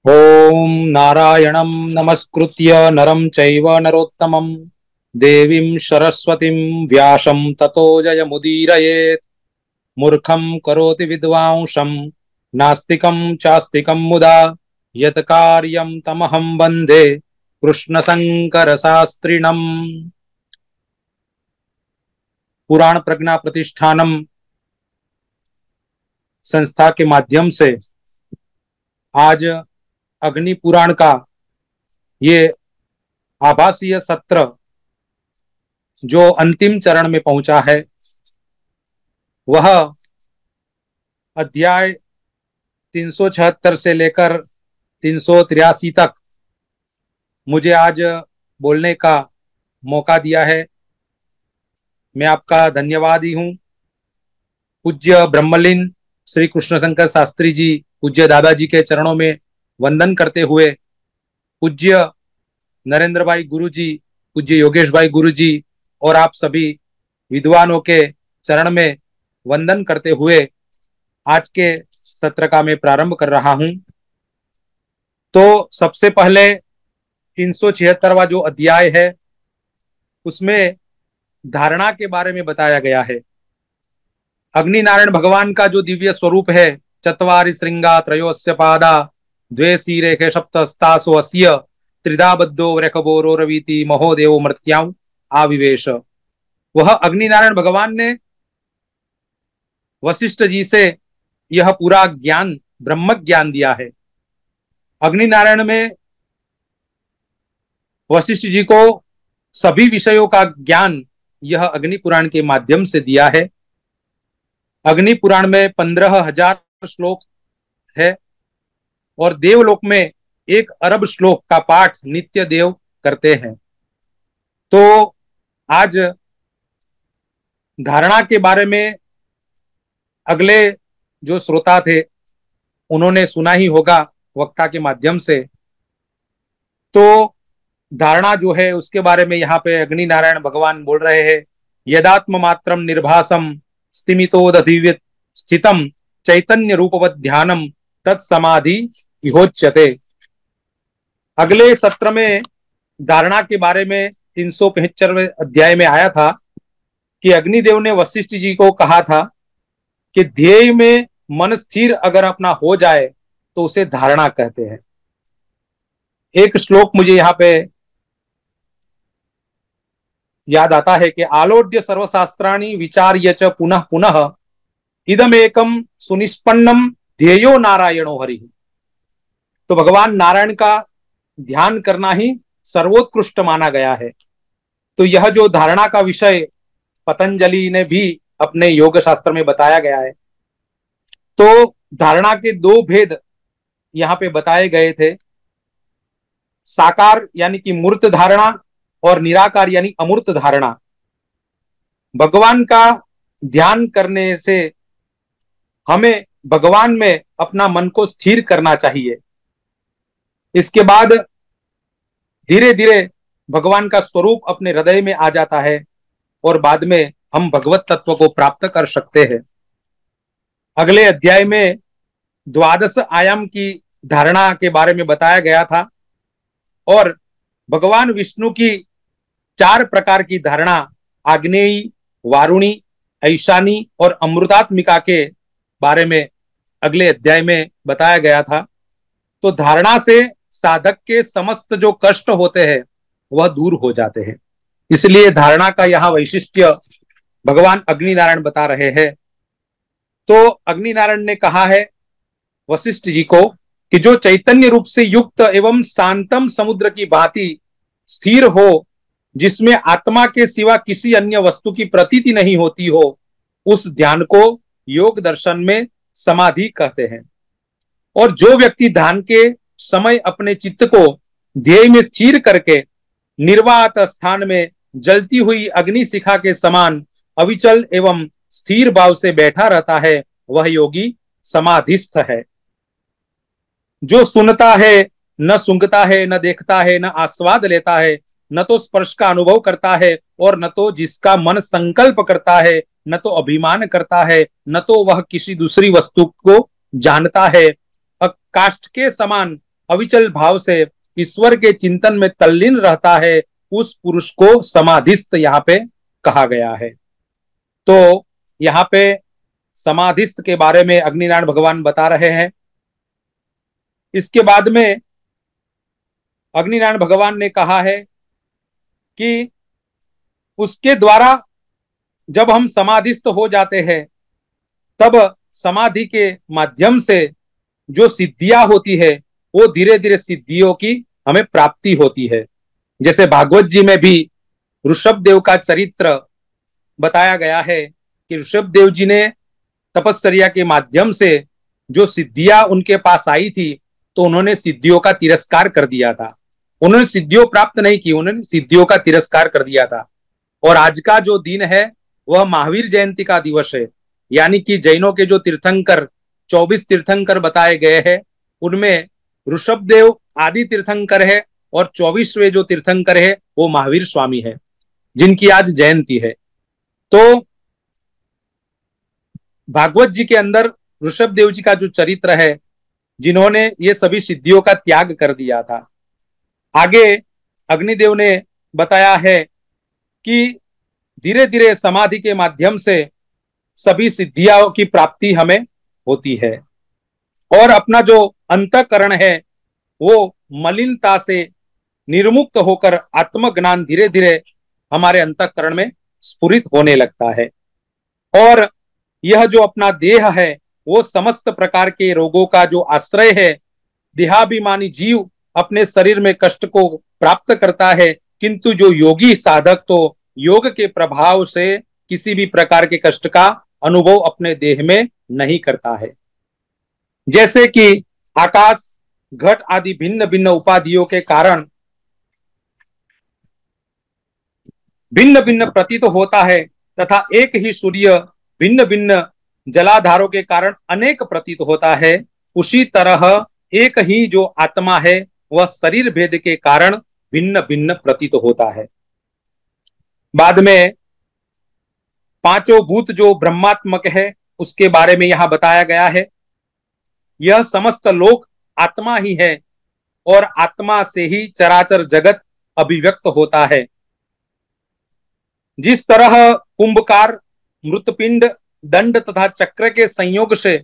ओम नारायणं नमस्कृत्य नरं चैव नरोत्तमं देवीं सरस्वतीं व्यासं ततो जयमुदीरयेत्। मूर्खं करोति विद्वांसं नास्तिकं चास्तिकं मुदा यत् कार्यं तमहं वन्दे कृष्णशङ्करशास्त्रिणम्। पुराण प्रज्ञा प्रतिष्ठानम संस्था के माध्यम से आज अग्नि पुराण का ये आभासीय सत्र जो अंतिम चरण में पहुंचा है, वह अध्याय 376 से लेकर 383 तक मुझे आज बोलने का मौका दिया है। मैं आपका धन्यवादी हूं। पूज्य ब्रह्मलीन श्री कृष्णशंकर शास्त्री जी, पूज्य दादाजी के चरणों में वंदन करते हुए, पूज्य नरेंद्र भाई गुरु जी, पूज्य योगेश भाई गुरु जी और आप सभी विद्वानों के चरण में वंदन करते हुए आज के सत्र का मैं प्रारंभ कर रहा हूं। तो सबसे पहले 376वां जो अध्याय है उसमें धारणा के बारे में बताया गया है। अग्नि नारायण भगवान का जो दिव्य स्वरूप है, चत्वारि श्रृंगा त्रयोस्य पादा द्वे शीरेखे सप्तस्तासो अस्य त्रिधा बद्धो वृषभोरो रवीति महोदेव मृत्याउ आविवेश। वह अग्नि नारायण भगवान ने वशिष्ठ जी से यह पूरा ज्ञान, ब्रह्म ज्ञान दिया है। अग्नि नारायण में वशिष्ठ जी को सभी विषयों का ज्ञान यह अग्नि पुराण के माध्यम से दिया है। अग्नि पुराण में 15,000 श्लोक है और देवलोक में 1 अरब श्लोक का पाठ नित्य देव करते हैं। तो आज धारणा के बारे में अगले जो श्रोता थे उन्होंने सुना ही होगा वक्ता के माध्यम से। तो धारणा जो है उसके बारे में यहाँ पे अग्नि नारायण भगवान बोल रहे हैं। यदात्म मात्रम निर्भासम स्तिमितोदधिव्य स्थितम चैतन्य रूपवत ध्यानम तत्समाधि विहोच्यते। अगले सत्र में धारणा के बारे में 375वें अध्याय में आया था कि अग्निदेव ने वशिष्ठ जी को कहा था कि ध्येय में मन स्थिर अगर अपना हो जाए तो उसे धारणा कहते हैं। एक श्लोक मुझे यहाँ पे याद आता है कि आलोड्य सर्वशास्त्राणि विचार्य च पुनः पुनः इदमेकम सुनिष्पन्नम ध्येयो नारायणो हरि। तो भगवान नारायण का ध्यान करना ही सर्वोत्कृष्ट माना गया है। तो यह जो धारणा का विषय पतंजलि ने भी अपने योग शास्त्र में बताया गया है। तो धारणा के 2 भेद यहाँ पे बताए गए थे, साकार यानी कि मूर्त धारणा और निराकार यानी अमूर्त धारणा। भगवान का ध्यान करने से हमें भगवान में अपना मन को स्थिर करना चाहिए। इसके बाद धीरे धीरे भगवान का स्वरूप अपने हृदय में आ जाता है और बाद में हम भगवत तत्व को प्राप्त कर सकते हैं। अगले अध्याय में 12 आयाम की धारणा के बारे में बताया गया था और भगवान विष्णु की 4 प्रकार की धारणा, आग्नेयी, वारुणी, ऐशानी और अमृतात्मिका के बारे में अगले अध्याय में बताया गया था। तो धारणा से साधक के समस्त जो कष्ट होते हैं वह दूर हो जाते हैं। इसलिए धारणा का यहाँ वैशिष्ट्य भगवान अग्नि नारायण बता रहे हैं। तो अग्नि नारायण ने कहा है वशिष्ठ जी को कि जो चैतन्य रूप से युक्त एवं शांतम समुद्र की भांति स्थिर हो, जिसमें आत्मा के सिवा किसी अन्य वस्तु की प्रतीति नहीं होती हो, उस ध्यान को योग दर्शन में समाधि कहते हैं। और जो व्यक्ति ध्यान के समय अपने चित्त को ध्येय में स्थिर करके निर्वात स्थान में जलती हुई अग्नि शिखा के समान अविचल एवं स्थिर भाव से बैठा रहता है, वह योगी समाधिस्थ है। जो सुनता है, न सूंघता है, न देखता है, न आस्वाद लेता है, न तो स्पर्श का अनुभव करता है और न तो जिसका मन संकल्प करता है, न तो अभिमान करता है, न तो वह किसी दूसरी वस्तु को जानता है, काष्ठ के समान अविचल भाव से ईश्वर के चिंतन में तल्लीन रहता है, उस पुरुष को समाधिस्थ यहाँ पे कहा गया है। तो यहाँ पे समाधिस्थ के बारे में अग्निनारायण भगवान बता रहे हैं। इसके बाद में अग्निनारायण भगवान ने कहा है कि उसके द्वारा जब हम समाधिस्थ हो जाते हैं, तब समाधि के माध्यम से जो सिद्धियां होती है वो धीरे धीरे सिद्धियों की हमें प्राप्ति होती है। जैसे भागवत जी में भी ऋषभ देव का चरित्र बताया गया है कि ऋषभ देव जी ने तपस्या के माध्यम से जो सिद्धियां उनके पास आई थी, तो उन्होंने सिद्धियों का तिरस्कार कर दिया था। उन्होंने सिद्धियों प्राप्त नहीं की, उन्होंने सिद्धियों का तिरस्कार कर दिया था। और आज का जो दिन है वह महावीर जयंती का दिवस है, यानी कि जैनों के जो तीर्थंकर 24 तीर्थंकर बताए गए हैं, उनमें ऋषभ देव आदि तीर्थंकर है और 24वें जो तीर्थंकर है वो महावीर स्वामी है, जिनकी आज जयंती है। तो भागवत जी के अंदर ऋषभ देव जी का जो चरित्र है, जिन्होंने ये सभी सिद्धियों का त्याग कर दिया था। आगे अग्निदेव ने बताया है कि धीरे धीरे समाधि के माध्यम से सभी सिद्धियों की प्राप्ति हमें होती है और अपना जो अंतःकरण है वो मलिनता से निर्मुक्त होकर आत्मज्ञान धीरे धीरे हमारे अंतःकरण में स्फुरित होने लगता है। और यह जो अपना देह है वो समस्त प्रकार के रोगों का जो आश्रय है। देहाभिमानी जीव अपने शरीर में कष्ट को प्राप्त करता है, किंतु जो योगी साधक तो योग के प्रभाव से किसी भी प्रकार के कष्ट का अनुभव अपने देह में नहीं करता है। जैसे कि आकाश, घट आदि भिन्न भिन्न उपाधियों के कारण भिन्न भिन्न प्रतीत होता है, तथा एक ही सूर्य भिन्न भिन्न जलाधारों के कारण अनेक प्रतीत होता है, उसी तरह एक ही जो आत्मा है वह शरीर भेद के कारण भिन्न भिन्न प्रतीत होता है। बाद में पांचों भूत जो ब्रह्मात्मक है उसके बारे में यहां बताया गया है। यह समस्त लोक आत्मा ही है और आत्मा से ही चराचर जगत अभिव्यक्त होता है। जिस तरह कुंभकार मृतपिंड, दंड तथा चक्र के संयोग से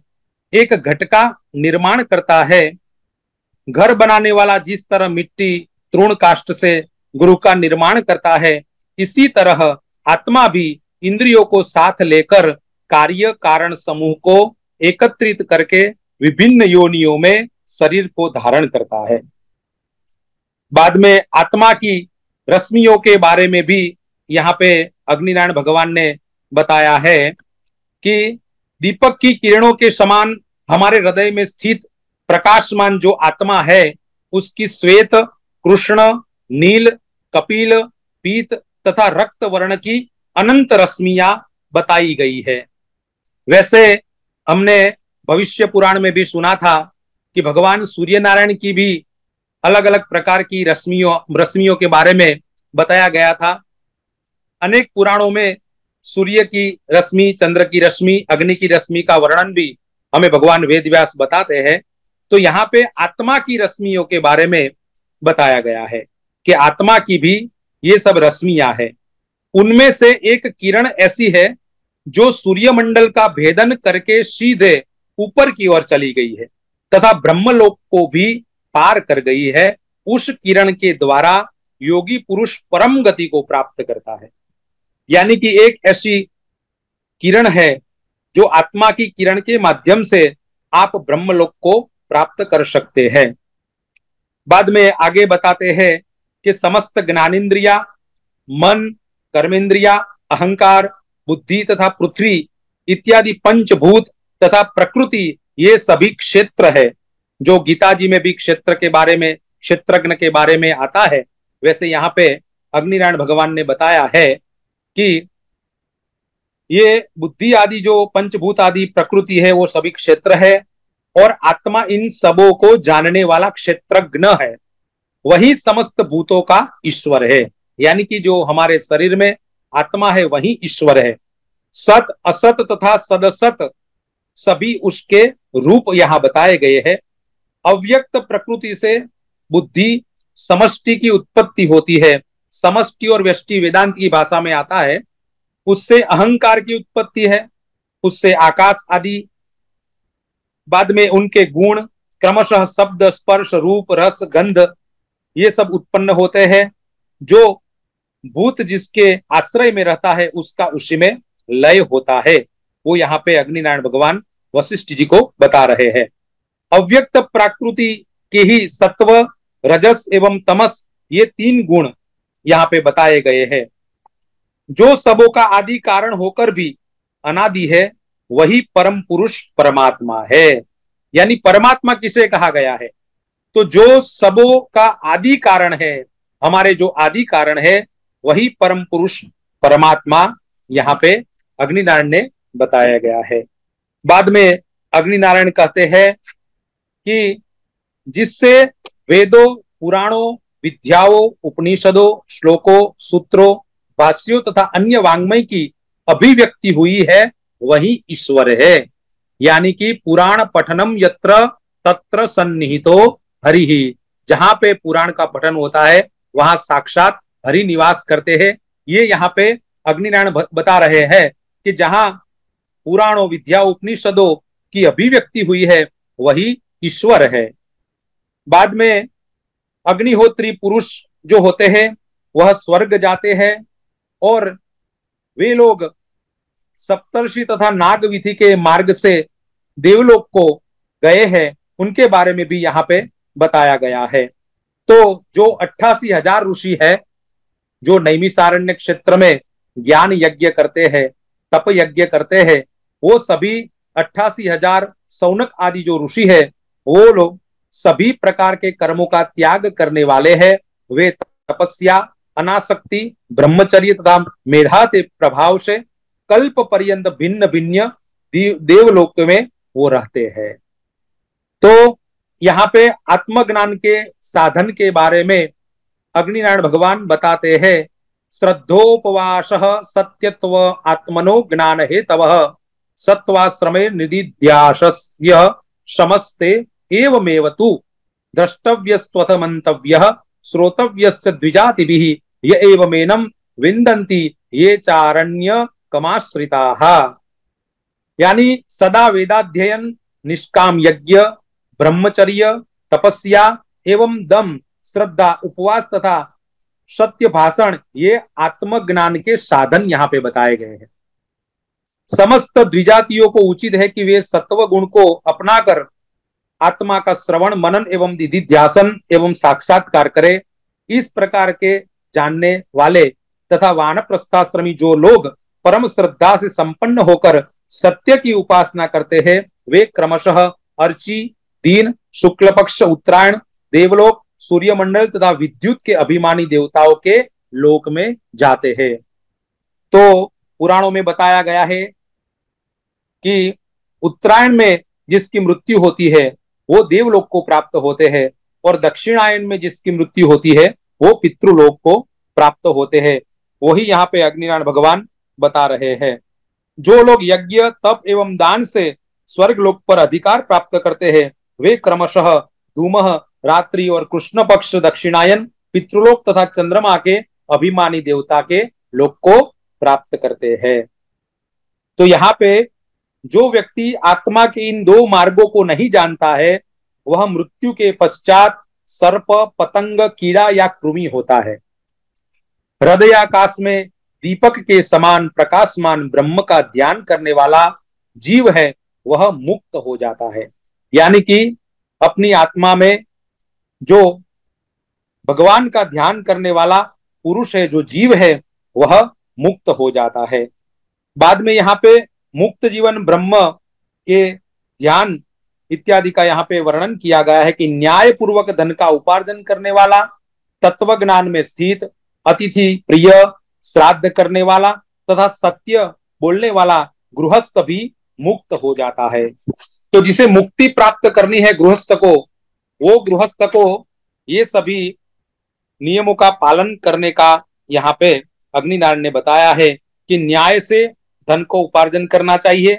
एक घट का निर्माण करता है, घर बनाने वाला जिस तरह मिट्टी तृण काष्ठ से गुरु का निर्माण करता है, इसी तरह आत्मा भी इंद्रियों को साथ लेकर कार्य कारण समूह को एकत्रित करके विभिन्न योनियों में शरीर को धारण करता है। बाद में आत्मा की रश्मियों के बारे में भी यहाँ पे अग्निनारायण भगवान ने बताया है कि दीपक की किरणों के समान हमारे हृदय में स्थित प्रकाशमान जो आत्मा है, उसकी श्वेत, कृष्ण, नील, कपिल, पीत तथा रक्त वर्ण की अनंत रश्मियां बताई गई है। वैसे हमने भविष्य पुराण में भी सुना था कि भगवान सूर्य नारायण की भी अलग अलग प्रकार की रश्मियों के बारे में बताया गया था। अनेक पुराणों में सूर्य की रश्मि, चंद्र की रश्मि, अग्नि की रश्मि का वर्णन भी हमें भगवान वेदव्यास बताते हैं। तो यहाँ पे आत्मा की रश्मियों के बारे में बताया गया है कि आत्मा की भी ये सब रश्मियां हैं। उनमें से एक किरण ऐसी है जो सूर्यमंडल का भेदन करके सीधे ऊपर की ओर चली गई है तथा ब्रह्मलोक को भी पार कर गई है। उस किरण के द्वारा योगी पुरुष परम गति को प्राप्त करता है। यानी कि एक ऐसी किरण है जो आत्मा की किरण के माध्यम से आप ब्रह्मलोक को प्राप्त कर सकते हैं। बाद में आगे बताते हैं कि समस्त ज्ञानेन्द्रिया, मन, कर्मेंद्रिया, अहंकार, बुद्धि तथा पृथ्वी इत्यादि पंचभूत तथा प्रकृति, ये सभी क्षेत्र है। जो गीता जी में भी क्षेत्र के बारे में, क्षेत्रज्ञ के बारे में आता है, वैसे यहाँ पे अग्निनारायण भगवान ने बताया है कि ये बुद्धि आदि जो पंचभूत आदि प्रकृति है वो सभी क्षेत्र है और आत्मा इन सबों को जानने वाला क्षेत्रज्ञ है। वही समस्त भूतों का ईश्वर है। यानी कि जो हमारे शरीर में आत्मा है वही ईश्वर है। सत, असत तथा सदसत सभी उसके रूप यहां बताए गए हैं। अव्यक्त प्रकृति से बुद्धि समष्टि की उत्पत्ति होती है। समष्टि और व्यष्टि वेदांत की भाषा में आता है। उससे अहंकार की उत्पत्ति है, उससे आकाश आदि, बाद में उनके गुण क्रमशः शब्द स्पर्श रूप रस गंध ये सब उत्पन्न होते हैं। जो भूत जिसके आश्रय में रहता है उसका उसी में लय होता है। वो यहाँ पे अग्निनारायण भगवान वशिष्ठ जी को बता रहे हैं। अव्यक्त प्रकृति के ही सत्व रजस एवं तमस ये तीन गुण यहाँ पे बताए गए हैं। जो सबों का आदि कारण होकर भी अनादि है वही परम पुरुष परमात्मा है। यानी परमात्मा किसे कहा गया है? तो जो सबों का आदि कारण है, हमारे जो आदि कारण है वही परम पुरुष परमात्मा यहाँ पे अग्निनारायण ने बताया गया है। बाद में अग्निनारायण कहते हैं कि जिससे वेदों पुराणों विद्याओं उपनिषदों श्लोकों सूत्रों भाष्यों तथा अन्य वांग्मय की अभिव्यक्ति हुई है वही ईश्वर है। यानी कि पुराण पठनम यत्र तत्र सन्निहितो हरि ही, जहां पे पुराण का पठन होता है वहां साक्षात हरि निवास करते हैं। ये यहाँ पे अग्निनारायण बता रहे हैं कि जहां पुराणों विद्या उपनिषदों की अभिव्यक्ति हुई है वही ईश्वर है। बाद में अग्निहोत्री पुरुष जो होते हैं वह स्वर्ग जाते हैं और वे लोग सप्तर्षि तथा नाग विधि के मार्ग से देवलोक को गए हैं, उनके बारे में भी यहाँ पे बताया गया है। तो जो 88,000 ऋषि है जो नैमिषारण्य क्षेत्र में ज्ञान यज्ञ करते हैं तप यज्ञ करते हैं, वो सभी 88,000 सौनक आदि जो ऋषि है वो लोग सभी प्रकार के कर्मों का त्याग करने वाले हैं। वे तपस्या अनासक्ति ब्रह्मचर्य तथा मेधाते प्रभाव से कल्प पर्यंत भिन्न भिन्न देवलोक में वो रहते हैं। तो यहाँ पे आत्मज्ञान के साधन के बारे में अग्निनारायण भगवान बताते हैं। श्रद्धोपवास सत्यत्व आत्मनो ज्ञान हेतवः सत्वाश्रमे निदिध्यासस्य समस्ते एवमेव तु द्रष्टव्यस्त्वथ मंतव्यः श्रोतव्यश्च द्विजातिभिः य एवमेनं विन्दन्ति ये चारण्य कमाश्रिताः। यानी सदा वेदाध्ययन निष्काम यज्ञ ब्रह्मचर्य तपस्या एवं दम श्रद्धा उपवास तथा सत्य भाषण ये आत्मज्ञान के साधन यहाँ पे बताए गए हैं। समस्त द्विजातियों को उचित है कि वे सत्व गुण को अपनाकर आत्मा का श्रवण मनन एवं निधिध्यासन एवं साक्षात्कार करे। इस प्रकार के जानने वाले तथा वानप्रस्थाश्रमी जो लोग परम श्रद्धा से संपन्न होकर सत्य की उपासना करते हैं वे क्रमशः अर्ची दीन शुक्ल पक्ष उत्तरायण देवलोक सूर्यमंडल तथा विद्युत के अभिमानी देवताओं के लोक में जाते हैं। तो पुराणों में बताया गया है कि उत्तरायण में जिसकी मृत्यु होती है वो देवलोक को प्राप्त होते हैं और दक्षिणायन में जिसकी मृत्यु होती है वो पितृलोक को प्राप्त होते हैं। वही यहाँ पे अग्निनारायण भगवान बता रहे हैं। जो लोग यज्ञ तप एवं दान से स्वर्ग लोक पर अधिकार प्राप्त करते हैं वे क्रमशः धूमह रात्रि और कृष्ण पक्ष दक्षिणायन पितृलोक तथा चंद्रमा के अभिमानी देवता के लोक को प्राप्त करते हैं। तो यहाँ पे जो व्यक्ति आत्मा के इन दो मार्गों को नहीं जानता है वह मृत्यु के पश्चात सर्प पतंग कीड़ा या कृमि होता है। हृदयाकाश में दीपक के समान प्रकाशमान ब्रह्म का ध्यान करने वाला जीव है वह मुक्त हो जाता है। यानी कि अपनी आत्मा में जो भगवान का ध्यान करने वाला पुरुष है जो जीव है वह मुक्त हो जाता है। बाद में यहाँ पे मुक्त जीवन ब्रह्म के ध्यान इत्यादि का यहाँ पे वर्णन किया गया है कि न्याय पूर्वक धन का उपार्जन करने वाला तत्व ज्ञान में स्थित अतिथि प्रिय श्राद्ध करने वाला तथा सत्य बोलने वाला गृहस्थ भी मुक्त हो जाता है। तो जिसे मुक्ति प्राप्त करनी है गृहस्थ को, वो गृहस्थ को ये सभी नियमों का पालन करने का यहाँ पे अग्निनारायण ने बताया है कि न्याय से धन को उपार्जन करना चाहिए,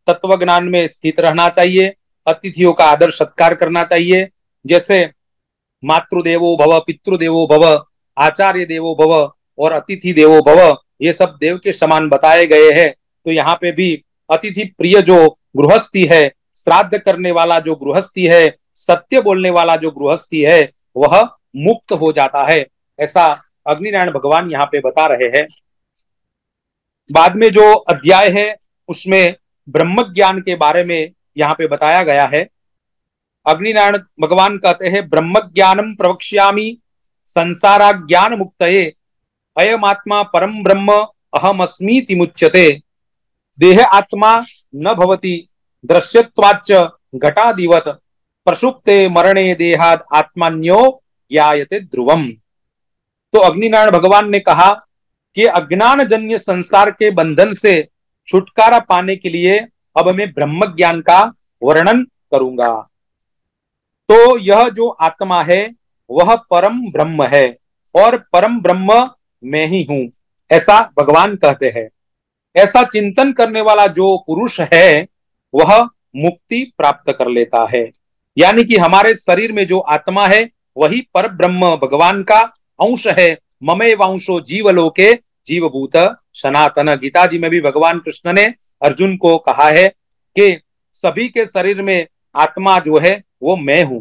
तत्व ज्ञान में स्थित रहना चाहिए, अतिथियों का आदर सत्कार करना चाहिए, जैसे मातृदेवो भव, पितृदेवो भव, आचार्य देवो भव और अतिथि देवो भव, ये सब देव के समान बताए गए हैं। तो यहाँ पे भी अतिथि प्रिय जो गृहस्थी है, श्राद्ध करने वाला जो गृहस्थी है, सत्य बोलने वाला जो गृहस्थी है, वह मुक्त हो जाता है, ऐसा अग्निनारायण भगवान यहाँ पे बता रहे हैं। बाद में जो अध्याय है उसमें ब्रह्म ज्ञान के बारे में यहाँ पे बताया गया है। अग्निनारायण भगवान कहते हैं, ब्रह्म ज्ञानम प्रवक्ष्यामि संसारा ज्ञान मुक्तये अयमात्मा परम ब्रह्म अहमस्मीति मुच्यते देह आत्मा न भवति दृश्यत्वाच्च घटादिवत प्रसुप्ते मरणे देहाद आत्मान्यो ज्ञायते ध्रुवम। तो अग्निनारायण भगवान ने कहा कि अज्ञान जन्य संसार के बंधन से छुटकारा पाने के लिए अब मैं ब्रह्म ज्ञान का वर्णन करूंगा। तो यह जो आत्मा है वह परम ब्रह्म है और परम ब्रह्म मैं ही हूं, ऐसा भगवान कहते हैं। ऐसा चिंतन करने वाला जो पुरुष है वह मुक्ति प्राप्त कर लेता है। यानी कि हमारे शरीर में जो आत्मा है वही पर ब्रह्म भगवान का अंश है। ममे वांशो जीवलोके जीवभूत सनातन। गीता जी में भी भगवान कृष्ण ने अर्जुन को कहा है कि सभी के शरीर में आत्मा जो है वो मैं हूं।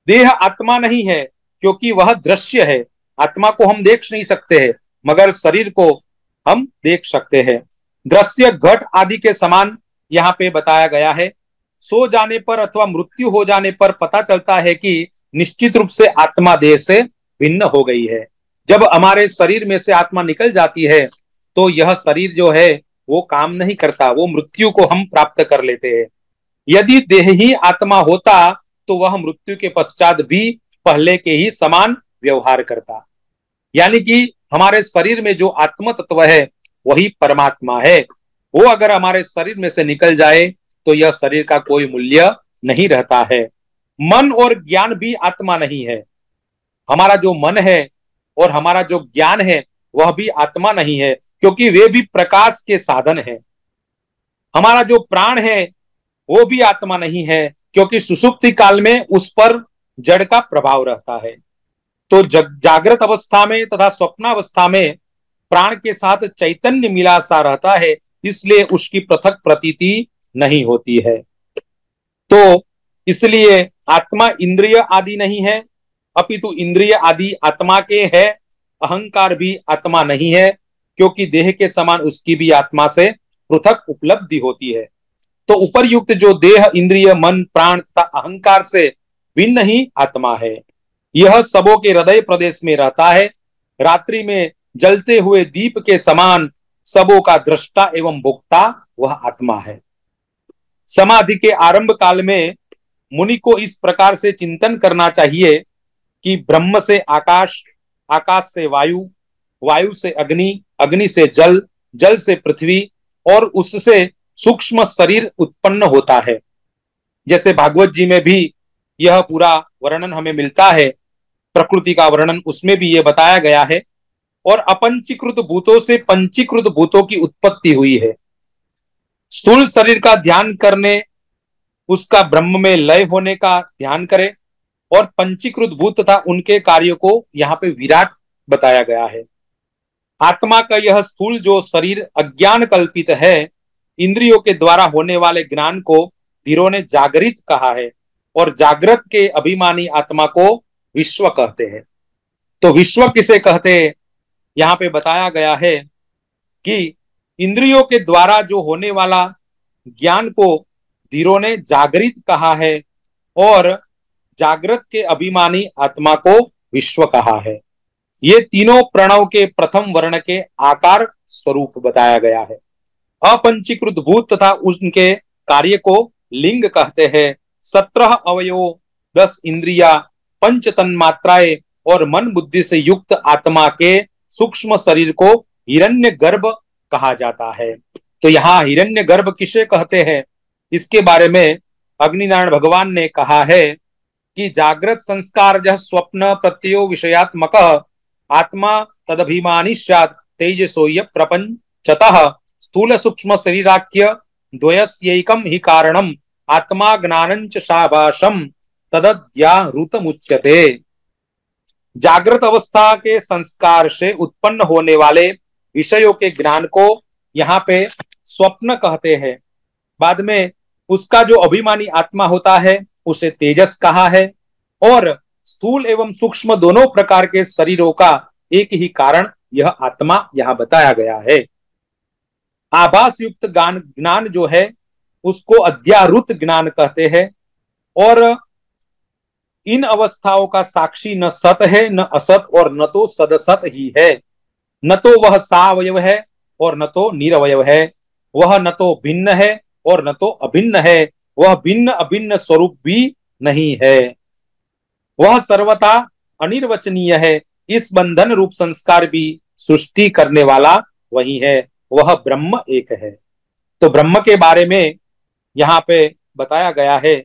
देह आत्मा नहीं है क्योंकि वह दृश्य है, आत्मा को हम देख नहीं सकते हैं, मगर शरीर को हम देख सकते हैं। दृश्य घट आदि के समान यहाँ पे बताया गया है। सो जाने पर अथवा मृत्यु हो जाने पर पता चलता है कि निश्चित रूप से आत्मा देह से भिन्न हो गई है। जब हमारे शरीर में से आत्मा निकल जाती है तो यह शरीर जो है वो काम नहीं करता, वो मृत्यु को हम प्राप्त कर लेते हैं। यदि देह ही आत्मा होता तो वह मृत्यु के पश्चात भी पहले के ही समान व्यवहार करता। यानी कि हमारे शरीर में जो आत्म तत्व है वही परमात्मा है। वो अगर हमारे शरीर में से निकल जाए तो यह शरीर का कोई मूल्य नहीं रहता है। मन और ज्ञान भी आत्मा नहीं है। हमारा जो मन है और हमारा जो ज्ञान है वह भी आत्मा नहीं है, क्योंकि वे भी प्रकाश के साधन है। हमारा जो प्राण है वो भी आत्मा नहीं है, क्योंकि सुषुप्ति काल में उस पर जड़ का प्रभाव रहता है। तो जागृत अवस्था में तथा स्वप्नावस्था में प्राण के साथ चैतन्य मिला सा रहता है, इसलिए उसकी पृथक प्रतीति नहीं होती है। तो इसलिए आत्मा इंद्रिय आदि नहीं है, अपितु इंद्रिय आदि आत्मा के है। अहंकार भी आत्मा नहीं है, क्योंकि देह के समान उसकी भी आत्मा से पृथक उपलब्धि होती है। तो उपरयुक्त जो देह, इंद्रिय, मन, प्राण तथा अहंकार से भिन्न ही आत्मा है। यह सबों के हृदय प्रदेश में रहता है। रात्रि में जलते हुए दीप के समान सबों का दृष्टा एवं भोक्ता वह आत्मा है। समाधि के आरंभ काल में मुनि को इस प्रकार से चिंतन करना चाहिए कि ब्रह्म से आकाश, आकाश से वायु, वायु से अग्नि, अग्नि से जल, जल से पृथ्वी और उससे सूक्ष्म शरीर उत्पन्न होता है। जैसे भागवत जी में भी यह पूरा वर्णन हमें मिलता है, प्रकृति का वर्णन, उसमें भी यह बताया गया है। और अपंचीकृत भूतों से पंचीकृत भूतों की उत्पत्ति हुई है। स्थूल शरीर का ध्यान करने, उसका ब्रह्म में लय होने का ध्यान करें, और पंचीकृत भूत तथा उनके कार्यों को यहाँ पे विराट बताया गया है। आत्मा का यह स्थूल जो शरीर अज्ञान कल्पित है, इंद्रियों के द्वारा होने वाले ज्ञान को धीरों ने जागृत कहा है, और जागृत के अभिमानी आत्मा को विश्व कहते हैं। तो विश्व किसे कहते हैं, यहाँ पे बताया गया है कि इंद्रियों के द्वारा जो होने वाला ज्ञान को धीरों ने जागृत कहा है, और जागृत के अभिमानी आत्मा को विश्व कहा है। ये तीनों प्रणव के प्रथम वर्ण के आकार स्वरूप बताया गया है। अपंचीकृत भूत तथा उनके कार्य को लिंग कहते हैं। 17 अवयव, 10 इंद्रिया, 5 तन्मात्राएं और मन बुद्धि से युक्त आत्मा के सूक्ष्म शरीर को हिरण्य गर्भ कहा जाता है। तो यहाँ हिरण्य गर्भ किसे कहते हैं, इसके बारे में अग्निनारायण भगवान ने कहा है कि जागृत संस्कार जह स्वप्न प्रत्ययो विषयात्मक आत्मा तदभिमानी स्यात् तेजसोय प्रपंचतः स्थूल सूक्ष्म शरीराख्य द्वयस्यैकं हि कारणम आत्मा ज्ञानंच साभाषम तदध्याहृतमुच्यते। जागृत अवस्था के संस्कार से उत्पन्न होने वाले विषयों के ज्ञान को यहाँ पे स्वप्न कहते हैं। बाद में उसका जो अभिमानी आत्मा होता है उसे तेजस कहा है। और स्थूल एवं सूक्ष्म दोनों प्रकार के शरीरों का एक ही कारण यह आत्मा यहाँ बताया गया है। आभास युक्त ज्ञान जो है उसको अध्याहृत ज्ञान कहते हैं। और इन अवस्थाओं का साक्षी न सत है न असत और न तो सदसत ही है। न तो वह सावयव है और न तो निरवयव है। वह न तो भिन्न है और न तो अभिन्न है। वह भिन्न अभिन्न स्वरूप भी नहीं है। वह सर्वथा अनिर्वचनीय है। इस बंधन रूप संस्कार भी सृष्टि करने वाला वही है। वह ब्रह्म एक है। तो ब्रह्म के बारे में यहाँ पे बताया गया है।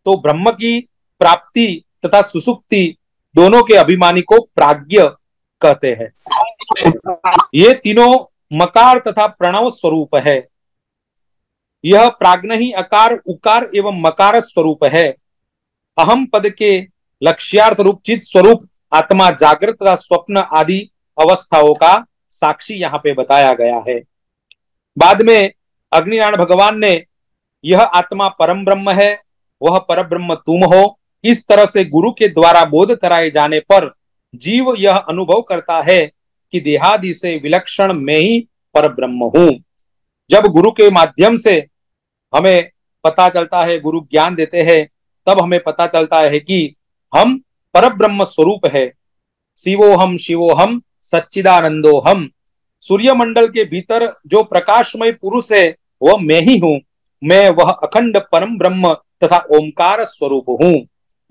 तो ब्रह्म की प्राप्ति तथा सुसुप्ति दोनों के अभिमानी को प्राज्ञ कहते हैं। ये तीनों मकार तथा प्रणव स्वरूप है। यह प्राज्ञ ही अकार उकार एवं मकार स्वरूप है। अहम पद के लक्ष्यार्थ रूप चित स्वरूप आत्मा जागृत तथा स्वप्न आदि अवस्थाओं का साक्षी यहाँ पे बताया गया है। बाद में अग्निनारायण भगवान ने यह आत्मा परम ब्रह्म है, वह पर ब्रह्म तुम हो, इस तरह से गुरु के द्वारा बोध कराए जाने पर जीव यह अनुभव करता है कि देहादि से विलक्षण मैं ही पर ब्रह्म हूं। जब गुरु के माध्यम से हमें पता चलता है, गुरु ज्ञान देते हैं, तब हमें पता चलता है कि हम पर ब्रह्म स्वरूप है। शिवोहम शिवोहम सच्चिदानंदोहम। सूर्यमंडल के भीतर जो प्रकाशमय पुरुष है वह मैं ही हूं। मैं वह अखंड परम ब्रह्म तथा ओंकार स्वरूप हूं।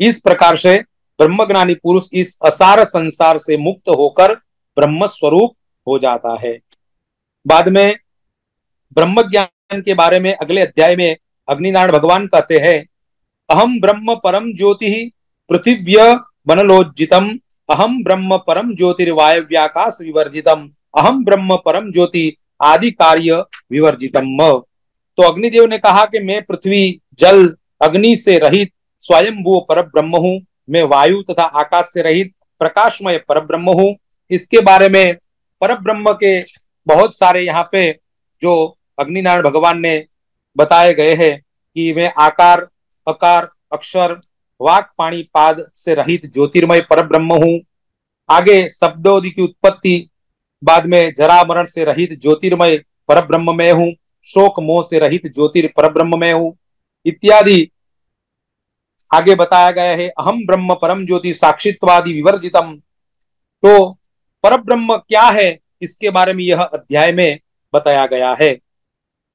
इस प्रकार से ब्रह्मज्ञानी पुरुष इस असार संसार से मुक्त होकर ब्रह्म स्वरूप हो जाता है। बाद में ब्रह्म ज्ञान के बारे में अगले अध्याय में अग्निनारायण भगवान कहते हैं, अहम ब्रह्म परम ज्योति पृथिव्य वनलोज्जितम, अहम ब्रह्म परम ज्योतिर्वायव्याकाश विवर्जितम, अहम ब्रह्म परम ज्योति आदि कार्य विवर्जितम। तो अग्निदेव ने कहा कि मैं पृथ्वी जल अग्नि से रहित स्वयंभू पर ब्रह्म हूं। मैं वायु तथा आकाश से रहित प्रकाशमय पर ब्रह्म हूं। इसके बारे में पर ब्रह्म के बहुत सारे यहाँ पे जो अग्निनारायण भगवान ने बताए गए हैं कि मैं आकार अकार अक्षर वाक पाणी पाद से रहित ज्योतिर्मय पर ब्रह्म हूं। आगे शब्दोदि की उत्पत्ति, बाद में जरा मरण से रहित ज्योतिर्मय पर ब्रह्म में हूं। शोक मोह से रहित ज्योतिर पर ब्रह्म में हूं इत्यादि आगे बताया गया है। अहम ब्रह्म परम ज्योति साक्षित्वादि विवर्जितम। तो पर ब्रह्म क्या है इसके बारे में यह अध्याय में बताया गया है।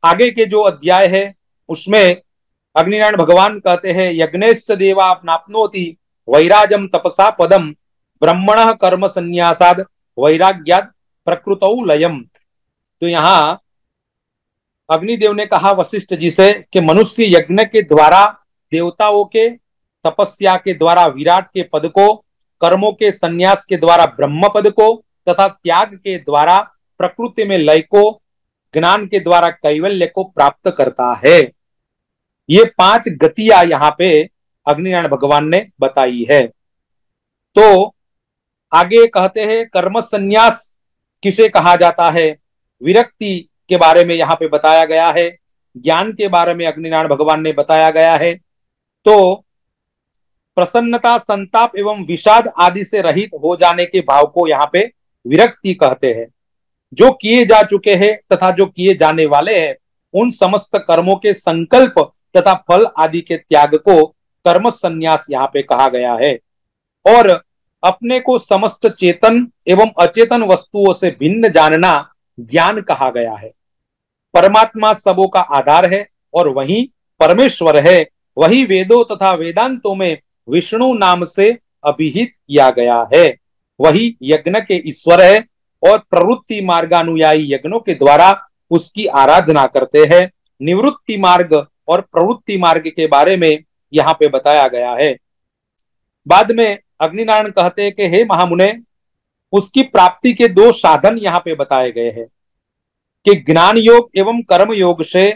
आगे के जो अध्याय है उसमें अग्निनारायण भगवान कहते हैं, यज्ञेश्च देवा नाप्नोति वैराजम तपसा पदम, ब्रह्मणः कर्म संन्यासाद वैराग्याद प्रकृतौ लयम। तो यहाँ अग्निदेव ने कहा वशिष्ठ जी से कि मनुष्य यज्ञ के द्वारा देवताओं के तपस्या के द्वारा विराट के पद को, कर्मों के संन्यास के द्वारा ब्रह्म पद को तथा त्याग के द्वारा प्रकृति में लय को, ज्ञान के द्वारा कैवल्य को प्राप्त करता है। ये 5 गतियां यहाँ पे अग्निनारायण भगवान ने बताई है। तो आगे कहते हैं कर्म संन्यास किसे कहा जाता है, विरक्ति के बारे में यहाँ पे बताया गया है। ज्ञान के बारे में अग्निनारायण भगवान ने बताया गया है। तो प्रसन्नता संताप एवं विषाद आदि से रहित हो जाने के भाव को यहाँ पे विरक्ति कहते हैं। जो किए जा चुके हैं तथा जो किए जाने वाले हैं उन समस्त कर्मों के संकल्प तथा फल आदि के त्याग को कर्म संन्यास यहाँ पे कहा गया है। और अपने को समस्त चेतन एवं अचेतन वस्तुओं से भिन्न जानना ज्ञान कहा गया है। परमात्मा सबों का आधार है और वही परमेश्वर है। वही वेदों तथा वेदांतों में विष्णु नाम से अभिहित किया गया है। वही यज्ञ के ईश्वर है और प्रवृत्ति मार्गानुयायी यज्ञों के द्वारा उसकी आराधना करते हैं। निवृत्ति मार्ग और प्रवृत्ति मार्ग के बारे में यहाँ पे बताया गया है। बाद में अग्निनारायण कहते हैं कि हे महामुने, उसकी प्राप्ति के 2 साधन यहाँ पे बताए गए हैं कि ज्ञान योग एवं कर्म योग से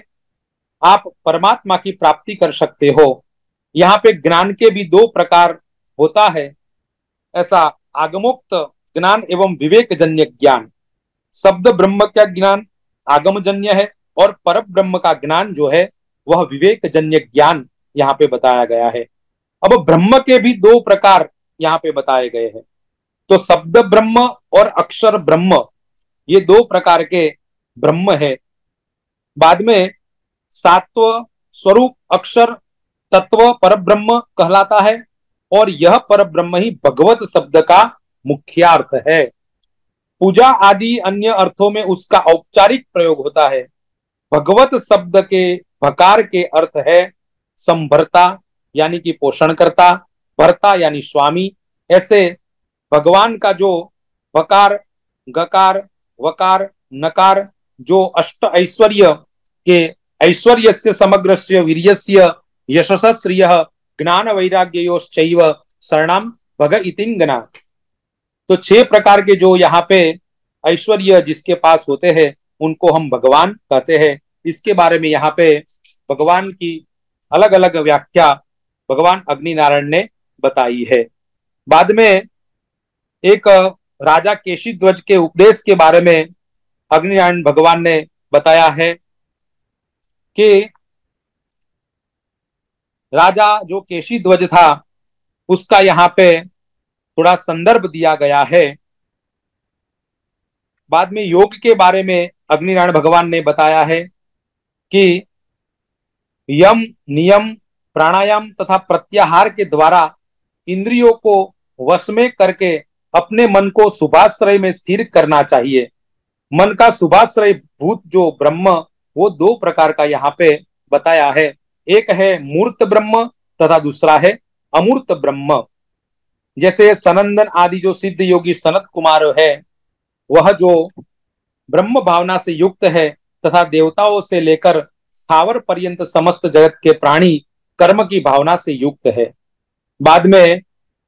आप परमात्मा की प्राप्ति कर सकते हो। यहाँ पे ज्ञान के भी दो प्रकार होता है, ऐसा आगमोक्त ज्ञान एवं विवेक जन्य ज्ञान। शब्द ब्रह्म का ज्ञान आगम जन्य है और पर ब्रह्म का ज्ञान जो है वह विवेक जन्य ज्ञान यहाँ पे बताया गया है। अब ब्रह्म के भी दो प्रकार यहाँ पे बताए गए हैं। तो शब्द ब्रह्म और अक्षर ब्रह्म, ये दो प्रकार के ब्रह्म है। बाद में सात्व स्वरूप अक्षर तत्व पर ब्रह्म कहलाता है और यह पर ब्रह्म ही भगवत शब्द का मुख्यार्थ है। पूजा आदि अन्य अर्थों में उसका औपचारिक प्रयोग होता है। भगवत शब्द के भकार के अर्थ है संभरता यानी कि पोषण करता, भरता यानी स्वामी। ऐसे भगवान का जो भकार गकार वकार नकार जो अष्ट ऐश्वर्य के ऐश्वर्य से समग्रस्य वीर्यस्य यशस्श्रिय ज्ञान वैराग्योश्चैव शरणाम भग इतिंगना। तो 6 प्रकार के जो यहाँ पे ऐश्वर्य जिसके पास होते हैं उनको हम भगवान कहते हैं। इसके बारे में यहाँ पे भगवान की अलग अलग व्याख्या भगवान अग्नि नारायण ने बताई है। बाद में एक राजा केशी ध्वज के उपदेश के बारे में अग्नि नारायण भगवान ने बताया है कि राजा जो केशी ध्वज था उसका यहाँ पे थोड़ा संदर्भ दिया गया है। बाद में योग के बारे में अग्नि नारायण भगवान ने बताया है कि यम नियम प्राणायाम तथा प्रत्याहार के द्वारा इंद्रियों को वश में करके अपने मन को शुभाश्रय में स्थिर करना चाहिए। मन का शुभाश्रय भूत जो ब्रह्म वो 2 प्रकार का यहाँ पे बताया है। एक है मूर्त ब्रह्म तथा दूसरा है अमूर्त ब्रह्म। जैसे सनंदन आदि जो सिद्ध योगी सनत कुमार है वह जो ब्रह्म भावना से युक्त है तथा देवताओं से लेकर स्थावर पर्यंत समस्त जगत के प्राणी कर्म की भावना से युक्त है। बाद में